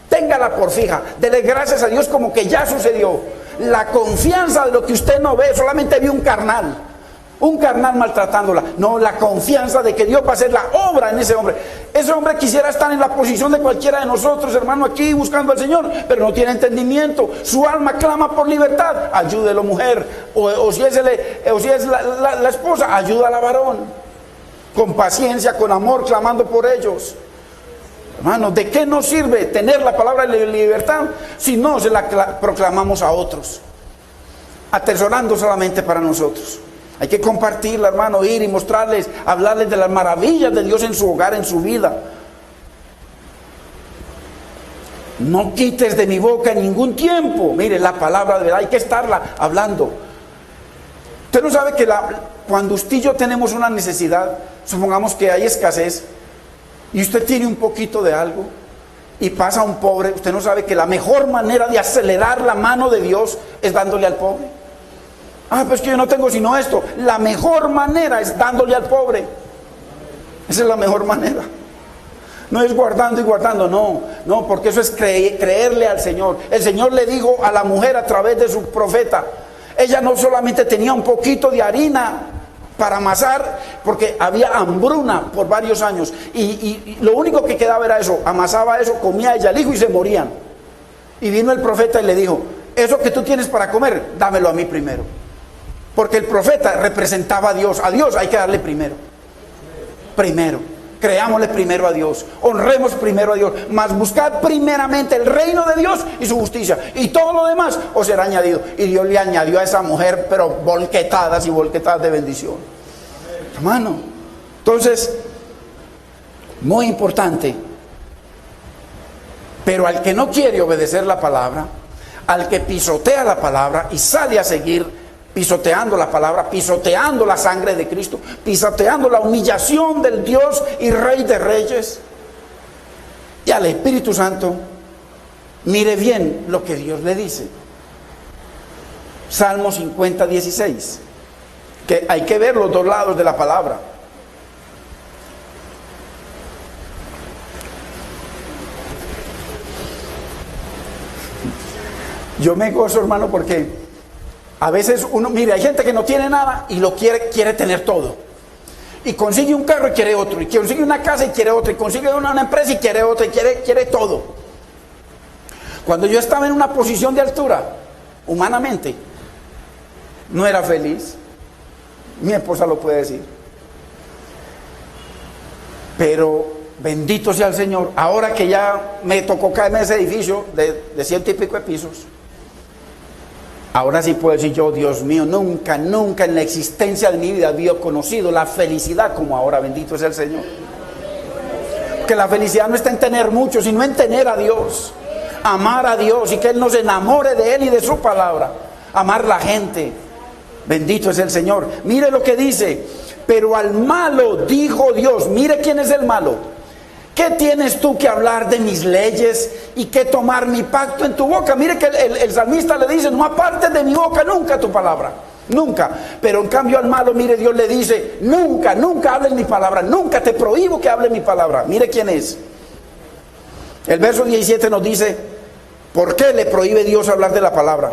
Téngala por fija. Dele gracias a Dios como que ya sucedió. La confianza de lo que usted no ve, solamente vio un carnal maltratándola. No, la confianza de que Dios va a hacer la obra en ese hombre. Ese hombre quisiera estar en la posición de cualquiera de nosotros, hermano, aquí buscando al Señor, pero no tiene entendimiento. Su alma clama por libertad. Ayúdelo, mujer. O si es la esposa, ayuda a la varón. Con paciencia, con amor, clamando por ellos. Hermano, ¿de qué nos sirve tener la palabra de libertad si no se la proclamamos a otros? Atesorando solamente para nosotros. Hay que compartirla, hermano, ir y mostrarles, hablarles de las maravillas de Dios en su hogar, en su vida. No quites de mi boca en ningún tiempo. Mire, la palabra de verdad hay que estarla hablando. Usted no sabe que cuando usted y yo tenemos una necesidad, supongamos que hay escasez, y usted tiene un poquito de algo, y pasa un pobre, usted no sabe que la mejor manera de acelerar la mano de Dios es dándole al pobre. Pues que yo no tengo sino esto. La mejor manera es dándole al pobre. Esa es la mejor manera. No es guardando y guardando, no, porque eso es creerle al Señor. El Señor le dijo a la mujer a través de su profeta. Ella no solamente tenía un poquito de harina para amasar, porque había hambruna por varios años. Y lo único que quedaba era eso. Amasaba eso, comía ella el hijo y se morían. Y vino el profeta y le dijo, eso que tú tienes para comer, dámelo a mí primero. Porque el profeta representaba a Dios. A Dios hay que darle primero. Primero. Creámosle primero a Dios. Honremos primero a Dios. Mas buscad primeramente el reino de Dios y su justicia. Y todo lo demás os será añadido. Y Dios le añadió a esa mujer, pero volquetadas y volquetadas de bendición. Hermano. Entonces, muy importante. Pero al que no quiere obedecer la palabra, al que pisotea la palabra y sale a seguir pisoteando la palabra, pisoteando la sangre de Cristo, pisoteando la humillación del Dios y Rey de Reyes, y al Espíritu Santo, mire bien lo que Dios le dice. Salmo 50, 16, que hay que ver los dos lados de la palabra. Yo me gozo, hermano, porque a veces uno, mire, hay gente que no tiene nada y lo quiere tener todo. Y consigue un carro y quiere otro. Y consigue una casa y quiere otra. Y consigue una empresa y quiere otra. Y quiere todo. Cuando yo estaba en una posición de altura, humanamente, no era feliz. Mi esposa lo puede decir. Pero bendito sea el Señor. Ahora que ya me tocó caerme en ese edificio de 100 y pico de pisos, ahora sí puedo decir yo, Dios mío, nunca en la existencia de mi vida había conocido la felicidad como ahora. Bendito es el Señor. Que la felicidad no está en tener mucho, sino en tener a Dios. Amar a Dios y que Él nos enamore de Él y de su palabra. Amar la gente. Bendito es el Señor. Mire lo que dice. Pero al malo dijo Dios. Mire quién es el malo. ¿Qué tienes tú que hablar de mis leyes y que tomar mi pacto en tu boca? Mire que el salmista le dice, no apartes de mi boca nunca tu palabra. Nunca. Pero en cambio al malo, mire, Dios le dice, nunca hables mi palabra. Nunca te prohíbo que hable mi palabra. Mire quién es. El verso 17 nos dice, ¿por qué le prohíbe Dios hablar de la palabra?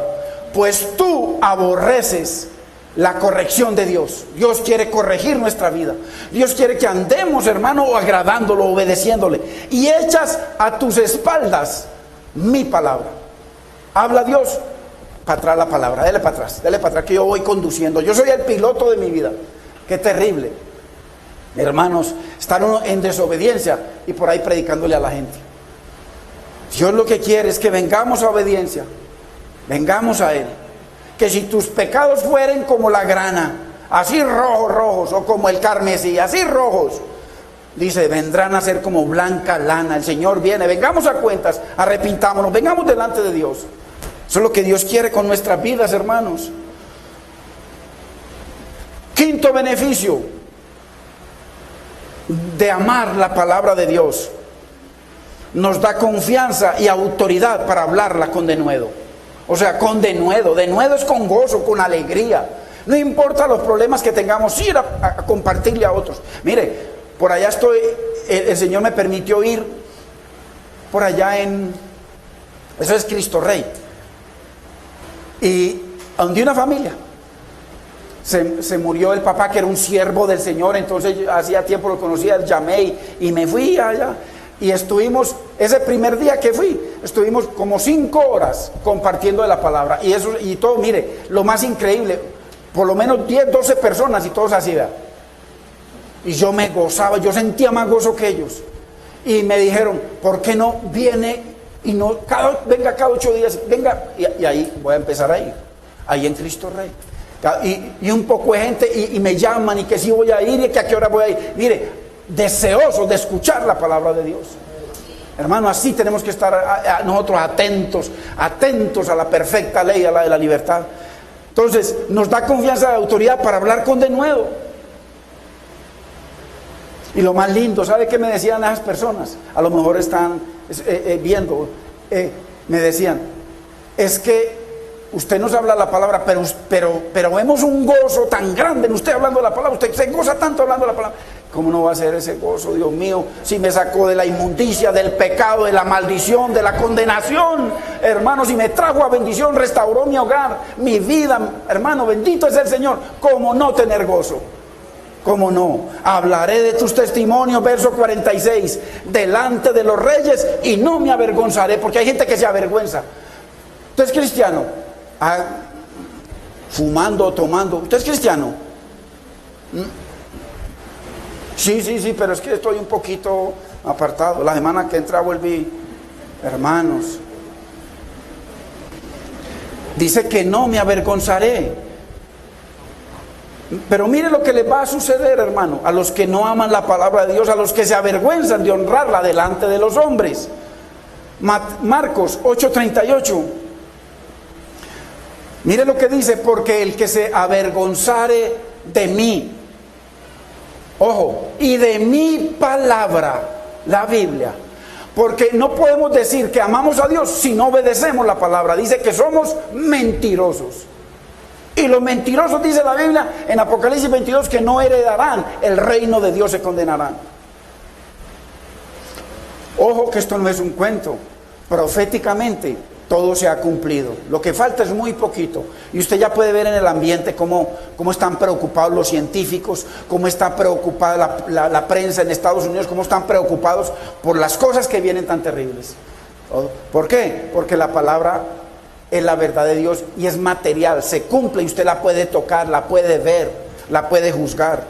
Pues tú aborreces la corrección de Dios. Dios quiere corregir nuestra vida. Dios quiere que andemos, hermano, agradándolo, obedeciéndole. Y echas a tus espaldas mi palabra. Habla Dios, para atrás la palabra. Dele para atrás que yo voy conduciendo. Yo soy el piloto de mi vida. Qué terrible, hermanos, estar uno en desobediencia y por ahí predicándole a la gente. Dios lo que quiere es que vengamos a obediencia. Vengamos a Él. Que si tus pecados fueren como la grana, así rojos, o como el carmesí, así rojos, dice, vendrán a ser como blanca lana. El Señor viene, vengamos a cuentas, arrepintámonos, vengamos delante de Dios. Eso es lo que Dios quiere con nuestras vidas, hermanos. Quinto beneficio. de amar la palabra de Dios nos da confianza y autoridad para hablarla con denuedo. O sea, con denuedo. Denuedo es con gozo, con alegría. No importa los problemas que tengamos, ir a compartirle a otros. Mire, por allá estoy, el Señor me permitió ir por allá eso es Cristo Rey. Y donde una familia se murió el papá, que era un siervo del Señor. Entonces yo hacía tiempo lo conocía, llamé y me fui allá. Y estuvimos, ese primer día que fui, estuvimos como 5 horas compartiendo de la palabra. Y eso, y todo, mire, lo más increíble, por lo menos 10, 12 personas y todos así, ¿verdad? Y yo me gozaba, yo sentía más gozo que ellos. Y me dijeron, ¿por qué no viene y no, venga cada 8 días, venga? Y ahí voy a empezar a ir, ahí en Cristo Rey. Y un poco de gente, y me llaman, y que sí voy a ir, y que a qué hora voy a ir. Mire, deseosos de escuchar la palabra de Dios. Hermano, así tenemos que estar nosotros atentos a la perfecta ley, a la de la libertad. Entonces, nos da confianza de autoridad para hablar con denuedo. Y lo más lindo, ¿sabe qué me decían esas personas? A lo mejor están viendo, me decían, es que usted nos habla la palabra, pero vemos un gozo tan grande en usted hablando la palabra. Usted se goza tanto hablando la palabra. ¿Cómo no va a ser ese gozo, Dios mío? Si me sacó de la inmundicia, del pecado, de la maldición, de la condenación, hermano, si me trajo a bendición, restauró mi hogar, mi vida, hermano, bendito es el Señor. ¿Cómo no tener gozo? ¿Cómo no? Hablaré de tus testimonios, verso 46, delante de los reyes, y no me avergonzaré, porque hay gente que se avergüenza. ¿Usted es cristiano? Fumando, tomando. ¿Usted es cristiano? Sí, pero es que estoy un poquito apartado. La semana que entra volví. Hermanos, dice que no me avergonzaré. Pero mire lo que les va a suceder, hermano, a los que no aman la palabra de Dios, a los que se avergüenzan de honrarla delante de los hombres. Marcos 8:38. Mire lo que dice: porque el que se avergonzare de mí, ojo, y de mi palabra, la Biblia, porque no podemos decir que amamos a Dios si no obedecemos la palabra. Dice que somos mentirosos. Y los mentirosos, dice la Biblia en Apocalipsis 22, que no heredarán el reino de Dios, se condenarán. Ojo que esto no es un cuento. Proféticamente todo se ha cumplido. Lo que falta es muy poquito. Y usted ya puede ver en el ambiente cómo están preocupados los científicos, cómo está preocupada la prensa en Estados Unidos, cómo están preocupados por las cosas que vienen tan terribles. ¿Por qué? Porque la palabra es la verdad de Dios y es material, se cumple y usted la puede tocar, la puede ver, la puede juzgar.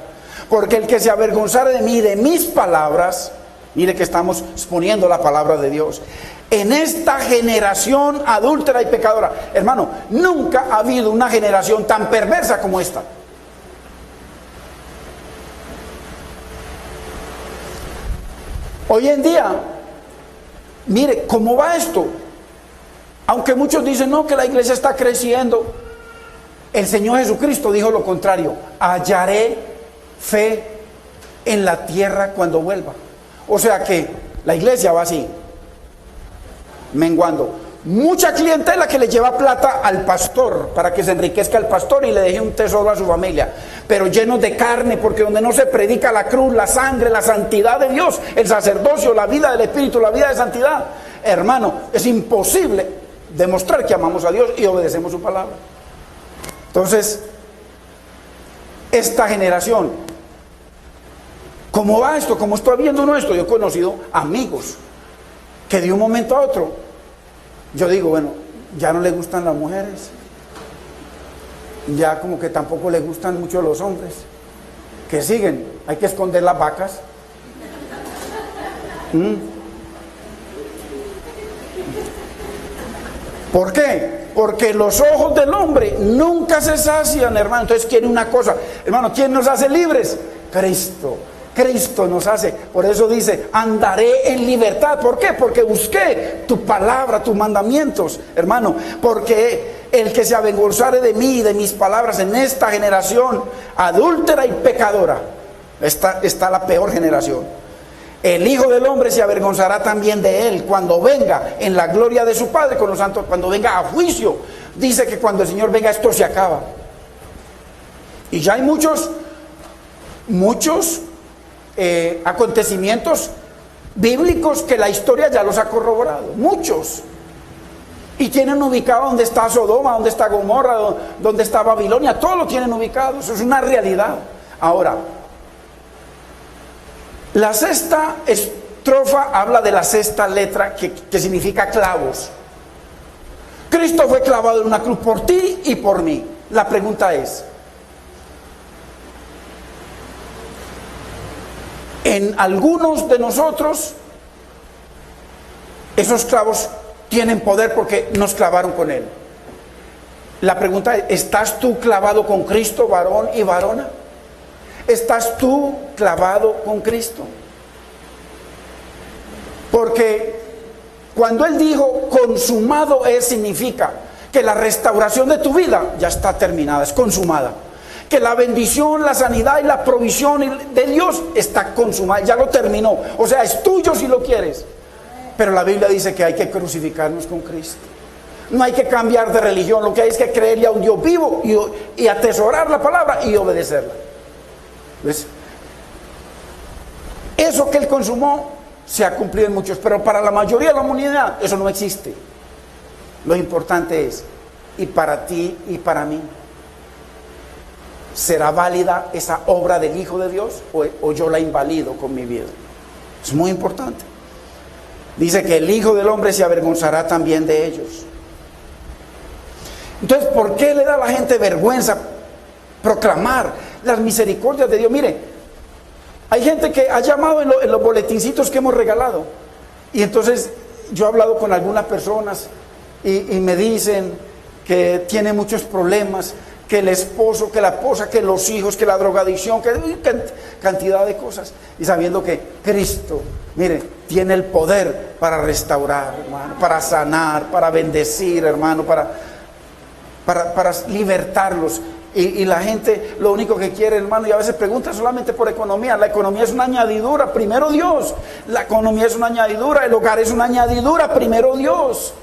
Porque el que se avergonzara de mí, de mis palabras, mire que estamos exponiendo la palabra de Dios, en esta generación adúltera y pecadora. Hermano, nunca ha habido una generación tan perversa como esta. Hoy en día, mire cómo va esto. Aunque muchos dicen, no, que la iglesia está creciendo, el Señor Jesucristo dijo lo contrario: hallaré fe en la tierra cuando vuelva. O sea que la iglesia va así, menguando. Mucha clientela que le lleva plata al pastor para que se enriquezca el pastor y le deje un tesoro a su familia, pero llenos de carne, porque donde no se predica la cruz, la sangre, la santidad de Dios, el sacerdocio, la vida del Espíritu, la vida de santidad, hermano, es imposible demostrar que amamos a Dios y obedecemos su palabra. Entonces, esta generación, ¿cómo va esto? ¿Cómo estoy viendo esto? Yo he conocido amigos que de un momento a otro, yo digo, bueno, ya no les gustan las mujeres, ya como que tampoco les gustan mucho los hombres, que siguen, hay que esconder las vacas. ¿Por qué? Porque los ojos del hombre nunca se sacian, hermano. Entonces quiere una cosa, hermano, ¿quién nos hace libres? Cristo. Cristo nos hace. Por eso dice, andaré en libertad. ¿Por qué? Porque busqué tu palabra, tus mandamientos, hermano. Porque el que se avergonzare de mí y de mis palabras en esta generación adúltera y pecadora, Esta está la peor generación. El Hijo del Hombre se avergonzará también de él cuando venga en la gloria de su Padre con los santos, cuando venga a juicio. Dice que cuando el Señor venga esto se acaba. Y ya hay muchos acontecimientos bíblicos que la historia ya los ha corroborado. Muchos. Y tienen ubicado dónde está Sodoma, dónde está Gomorra, dónde está Babilonia. Todo lo tienen ubicado. Eso es una realidad. Ahora, la sexta estrofa habla de la sexta letra que significa clavos. Cristo fue clavado en una cruz por ti y por mí. La pregunta es, en algunos de nosotros, esos clavos tienen poder porque nos clavaron con Él. La pregunta es, ¿estás tú clavado con Cristo, varón y varona? ¿Estás tú clavado con Cristo? Porque cuando Él dijo consumado es, significa que la restauración de tu vida ya está terminada, es consumada. Que la bendición, la sanidad y la provisión de Dios está consumada, ya lo terminó. O sea, es tuyo si lo quieres. Pero la Biblia dice que hay que crucificarnos con Cristo. No hay que cambiar de religión, lo que hay es que creerle a un Dios vivo y atesorar la palabra y obedecerla. ¿Ves? Eso que Él consumó se ha cumplido en muchos, pero para la mayoría de la humanidad eso no existe. Lo importante es, y para ti y para mí, ¿será válida esa obra del Hijo de Dios o yo la invalido con mi vida? Es muy importante. Dice que el Hijo del Hombre se avergonzará también de ellos. Entonces, ¿por qué le da a la gente vergüenza proclamar las misericordias de Dios? Mire, hay gente que ha llamado en los boletincitos que hemos regalado. Y entonces yo he hablado con algunas personas y me dicen que tiene muchos problemas, que el esposo, que la esposa, que los hijos, que la drogadicción, que cantidad de cosas. Y sabiendo que Cristo, mire, tiene el poder para restaurar, hermano, para sanar, para bendecir, hermano, para libertarlos. Y la gente lo único que quiere, hermano, y a veces pregunta solamente por economía. La economía es una añadidura, primero Dios. La economía es una añadidura, el hogar es una añadidura, primero Dios.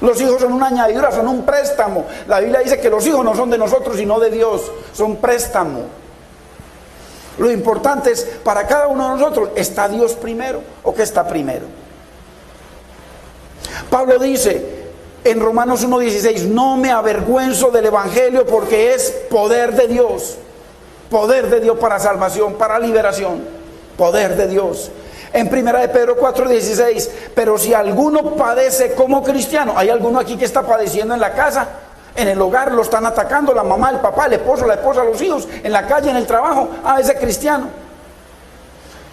Los hijos son una añadidura, son un préstamo. La Biblia dice que los hijos no son de nosotros, sino de Dios. Son préstamo. Lo importante es, para cada uno de nosotros, ¿está Dios primero o qué está primero? Pablo dice en Romanos 1:16, no me avergüenzo del Evangelio porque es poder de Dios. Poder de Dios para salvación, para liberación. Poder de Dios. En 1 de Pedro 4:16, pero si alguno padece como cristiano, hay alguno aquí que está padeciendo en la casa, en el hogar, lo están atacando, la mamá, el papá, el esposo, la esposa, los hijos, en la calle, en el trabajo, ese cristiano.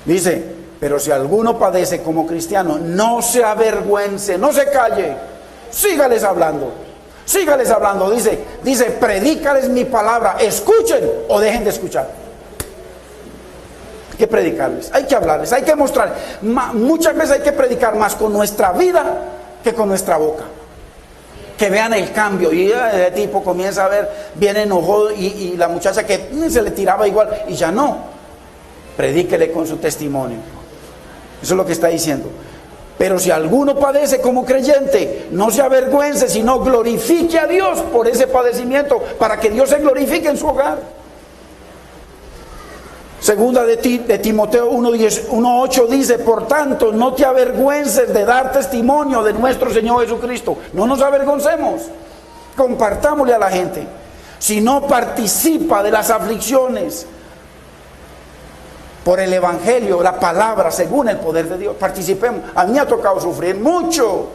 Dice, pero si alguno padece como cristiano, no se avergüence, no se calle, sígales hablando, dice, predícales mi palabra, escuchen o dejen de escuchar. Hay que predicarles, hay que hablarles, hay que mostrar. Muchas veces hay que predicar más con nuestra vida que con nuestra boca. Que vean el cambio. Y el tipo comienza a ver, viene enojado y la muchacha que se le tiraba igual y ya no. Predíquele con su testimonio. Eso es lo que está diciendo. Pero si alguno padece como creyente, no se avergüence, sino glorifique a Dios por ese padecimiento, para que Dios se glorifique en su hogar. Segunda de Timoteo 1:8 dice, por tanto, no te avergüences de dar testimonio de nuestro Señor Jesucristo. No nos avergoncemos, compartámosle a la gente. Si no participa de las aflicciones por el Evangelio, la palabra, según el poder de Dios, participemos. A mí me ha tocado sufrir mucho,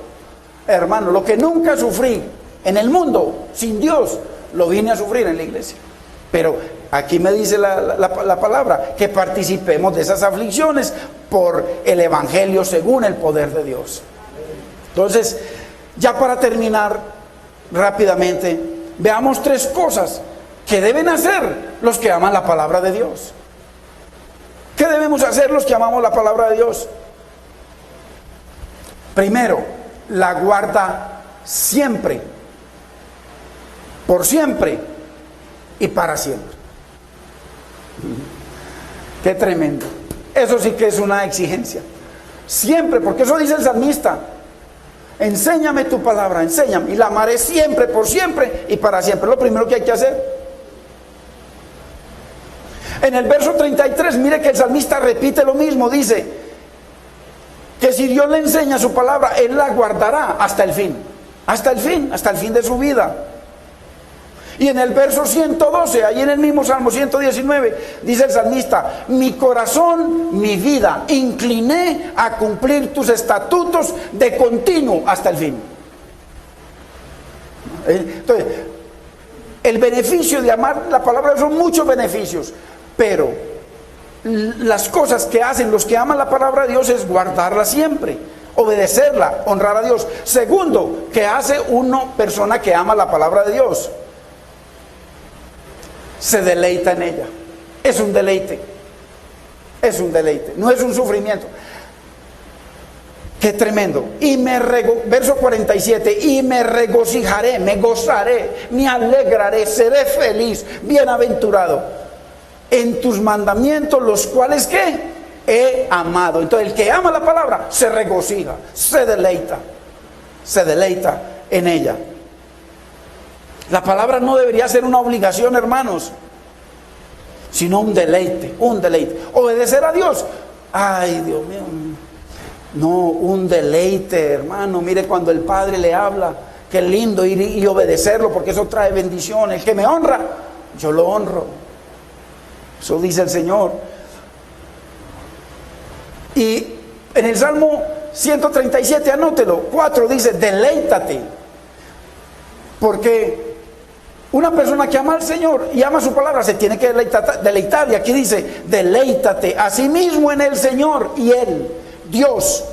hermano. Lo que nunca sufrí en el mundo, sin Dios, lo vine a sufrir en la iglesia. Pero aquí me dice la palabra, que participemos de esas aflicciones por el Evangelio según el poder de Dios. Entonces, ya para terminar rápidamente, veamos 3 cosas que deben hacer los que aman la palabra de Dios. ¿Qué debemos hacer los que amamos la palabra de Dios? Primero, la guarda siempre, por siempre y para siempre. Qué tremendo. Eso sí que es una exigencia. Siempre, porque eso dice el salmista. Enséñame tu palabra, enséñame. Y la amaré siempre, por siempre y para siempre. Lo primero que hay que hacer. En el verso 33, mire que el salmista repite lo mismo. Dice que si Dios le enseña su palabra, Él la guardará hasta el fin. Hasta el fin de su vida. Y en el verso 112, ahí en el mismo Salmo 119, dice el salmista: mi corazón, mi vida, incliné a cumplir tus estatutos de continuo hasta el fin. Entonces, el beneficio de amar la palabra, son muchos beneficios, pero las cosas que hacen los que aman la palabra de Dios es guardarla siempre, obedecerla, honrar a Dios. Segundo, que hace una persona que ama la palabra de Dios: se deleita en ella. Es un deleite. Es un deleite. No es un sufrimiento. Qué tremendo. Verso 47. Y me regocijaré, me gozaré, me alegraré, seré feliz, bienaventurado en tus mandamientos, los cuales ¿qué? He amado. Entonces el que ama la palabra se regocija, se deleita en ella. La palabra no debería ser una obligación, hermanos, sino un deleite, un deleite. Obedecer a Dios, ay Dios mío, no, un deleite, hermano. Mire cuando el Padre le habla, qué lindo ir y obedecerlo, porque eso trae bendiciones. El que me honra, yo lo honro. Eso dice el Señor. Y en el Salmo 137, anótelo, 4 dice: deleítate. Porque una persona que ama al Señor y ama su palabra se tiene que deleitar. Y aquí dice: deleítate a sí mismo en el Señor, y Él, Dios,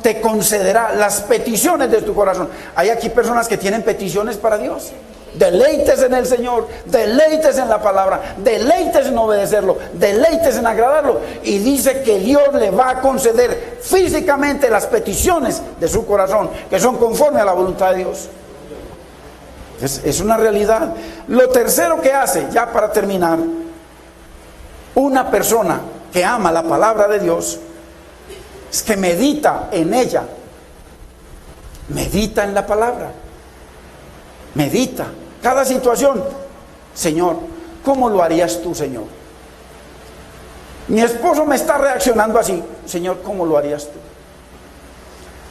te concederá las peticiones de tu corazón. Hay aquí personas que tienen peticiones para Dios. Deleites en el Señor, deleites en la palabra, deleites en obedecerlo, deleites en agradarlo. Y dice que Dios le va a conceder físicamente las peticiones de su corazón, que son conforme a la voluntad de Dios. Es una realidad. Lo tercero que hace, ya para terminar, una persona que ama la palabra de Dios, es que medita en ella. Medita en la palabra. Medita. Cada situación. Señor, ¿cómo lo harías tú, Señor? Mi esposo me está reaccionando así. Señor, ¿cómo lo harías tú?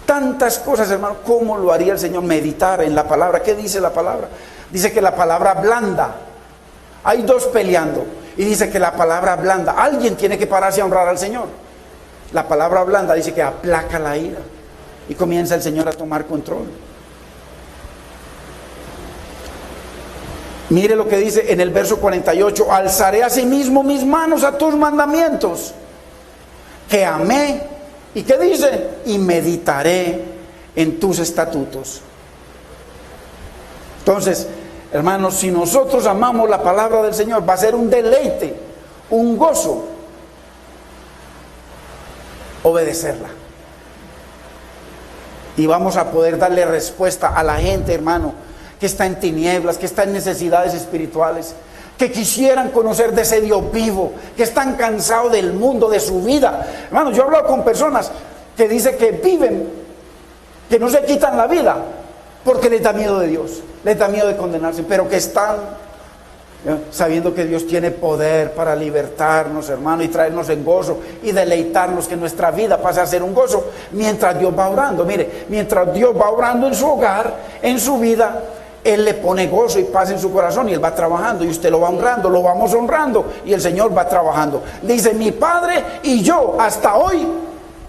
Tantas cosas, hermano. ¿Cómo lo haría el Señor? Meditar en la palabra. ¿Qué dice la palabra? Dice que la palabra blanda. Hay dos peleando. Y dice que la palabra blanda. Alguien tiene que pararse a honrar al Señor. La palabra blanda dice que aplaca la ira. Y comienza el Señor a tomar control. Mire lo que dice en el verso 48. Alzaré asimismo mis manos a tus mandamientos, que amé. ¿Y qué dice? Y meditaré en tus estatutos. Entonces, hermanos, si nosotros amamos la palabra del Señor, va a ser un deleite, un gozo obedecerla. Y vamos a poder darle respuesta a la gente, hermano, que está en tinieblas, que está en necesidades espirituales, que quisieran conocer de ese Dios vivo, que están cansados del mundo, de su vida. Hermano, yo he hablado con personas que dicen que viven, que no se quitan la vida, porque les da miedo de Dios, les da miedo de condenarse, pero que están sabiendo que Dios tiene poder para libertarnos, hermano, y traernos en gozo y deleitarnos, que nuestra vida pase a ser un gozo mientras Dios va orando. Mire, mientras Dios va orando en su hogar, en su vida, Él le pone gozo y paz en su corazón, y Él va trabajando, y usted lo va honrando, lo vamos honrando, y el Señor va trabajando. Dice: mi Padre y yo hasta hoy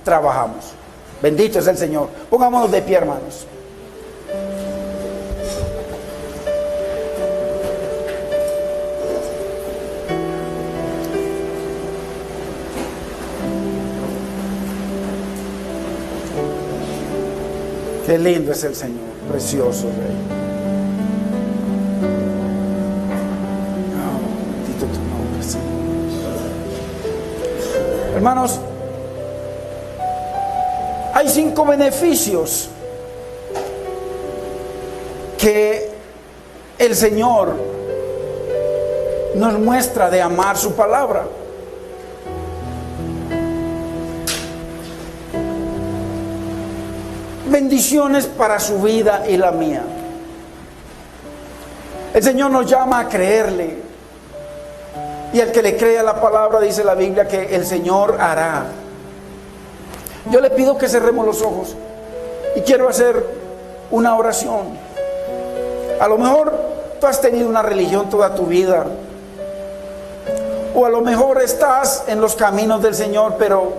trabajamos. Bendito es el Señor. Pongámonos de pie, hermanos. Qué lindo es el Señor, precioso Rey. Bendito tu nombre, Señor. Hermanos, hay 5 beneficios que el Señor nos muestra de amar su palabra. bendiciones para su vida y la mía. El Señor nos llama a creerle. Y al que le crea la palabra, dice la Biblia, que el Señor hará. Yo le pido que cerremos los ojos y quiero hacer una oración. A lo mejor tú has tenido una religión toda tu vida, o a lo mejor estás en los caminos del Señor, pero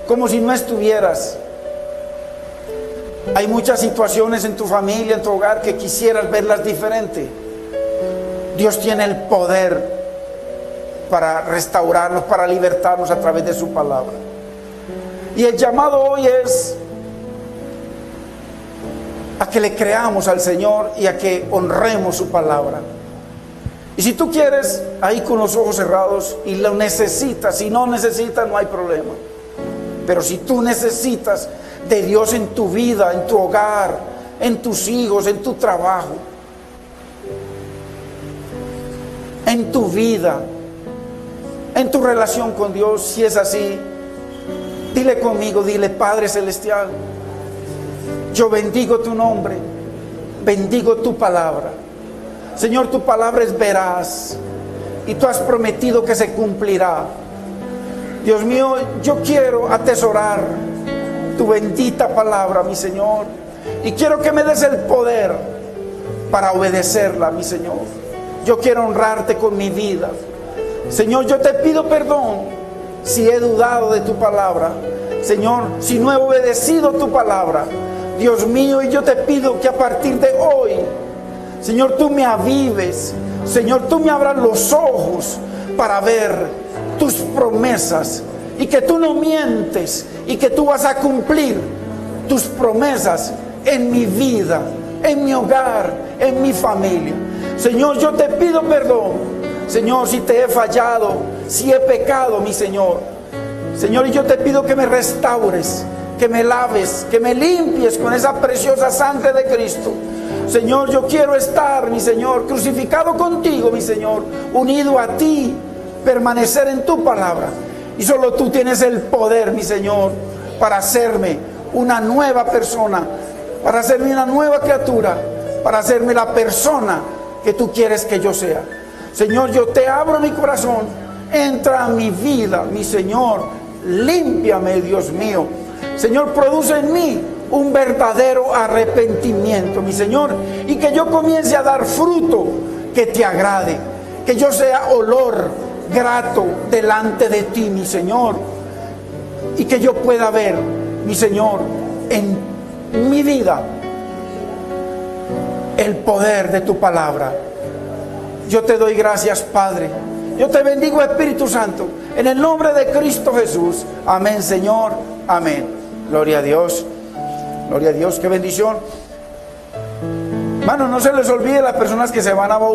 como si no estuvieras. Hay muchas situaciones en tu familia, en tu hogar, que quisieras verlas diferente. Dios tiene el poder para restaurarnos, para libertarnos a través de su palabra. Y el llamado hoy es a que le creamos al Señor y a que honremos su palabra. Y si tú quieres, ahí con los ojos cerrados y lo necesitas, si no necesitas, no hay problema. Pero si tú necesitas de Dios en tu vida, en tu hogar, en tus hijos, en tu trabajo, en tu vida, en tu relación con Dios, si es así, dile conmigo, dile: Padre Celestial, yo bendigo tu nombre, bendigo tu palabra. Señor, tu palabra es veraz y tú has prometido que se cumplirá. Dios mío, yo quiero atesorar tu bendita palabra, mi Señor, y quiero que me des el poder para obedecerla, mi Señor. Yo quiero honrarte con mi vida. Señor, yo te pido perdón si he dudado de tu palabra. Señor, si no he obedecido tu palabra, Dios mío, y yo te pido que a partir de hoy, Señor, tú me avives. Señor, tú me abras los ojos para ver tus promesas, y que tú no mientes, y que tú vas a cumplir tus promesas en mi vida, en mi hogar, en mi familia. Señor, yo te pido perdón, Señor, si te he fallado, si he pecado, mi Señor. Señor, y yo te pido que me restaures, que me laves, que me limpies con esa preciosa sangre de Cristo. Señor, yo quiero estar, mi Señor, crucificado contigo, mi Señor, unido a ti, permanecer en tu palabra. Y solo tú tienes el poder, mi Señor, para hacerme una nueva persona, para hacerme una nueva criatura, para hacerme la persona que tú quieres que yo sea. Señor, yo te abro mi corazón, entra a mi vida, mi Señor, límpiame, Dios mío. Señor, produce en mí un verdadero arrepentimiento, mi Señor, y que yo comience a dar fruto que te agrade, que yo sea olor grato delante de ti, mi Señor, y que yo pueda ver, mi Señor, en mi vida el poder de tu palabra. Yo te doy gracias, Padre. Yo te bendigo, Espíritu Santo, en el nombre de Cristo Jesús. Amén, Señor. Amén. Gloria a Dios. Gloria a Dios. Qué bendición. Hermanos, no se les olvide las personas que se van a bautizar.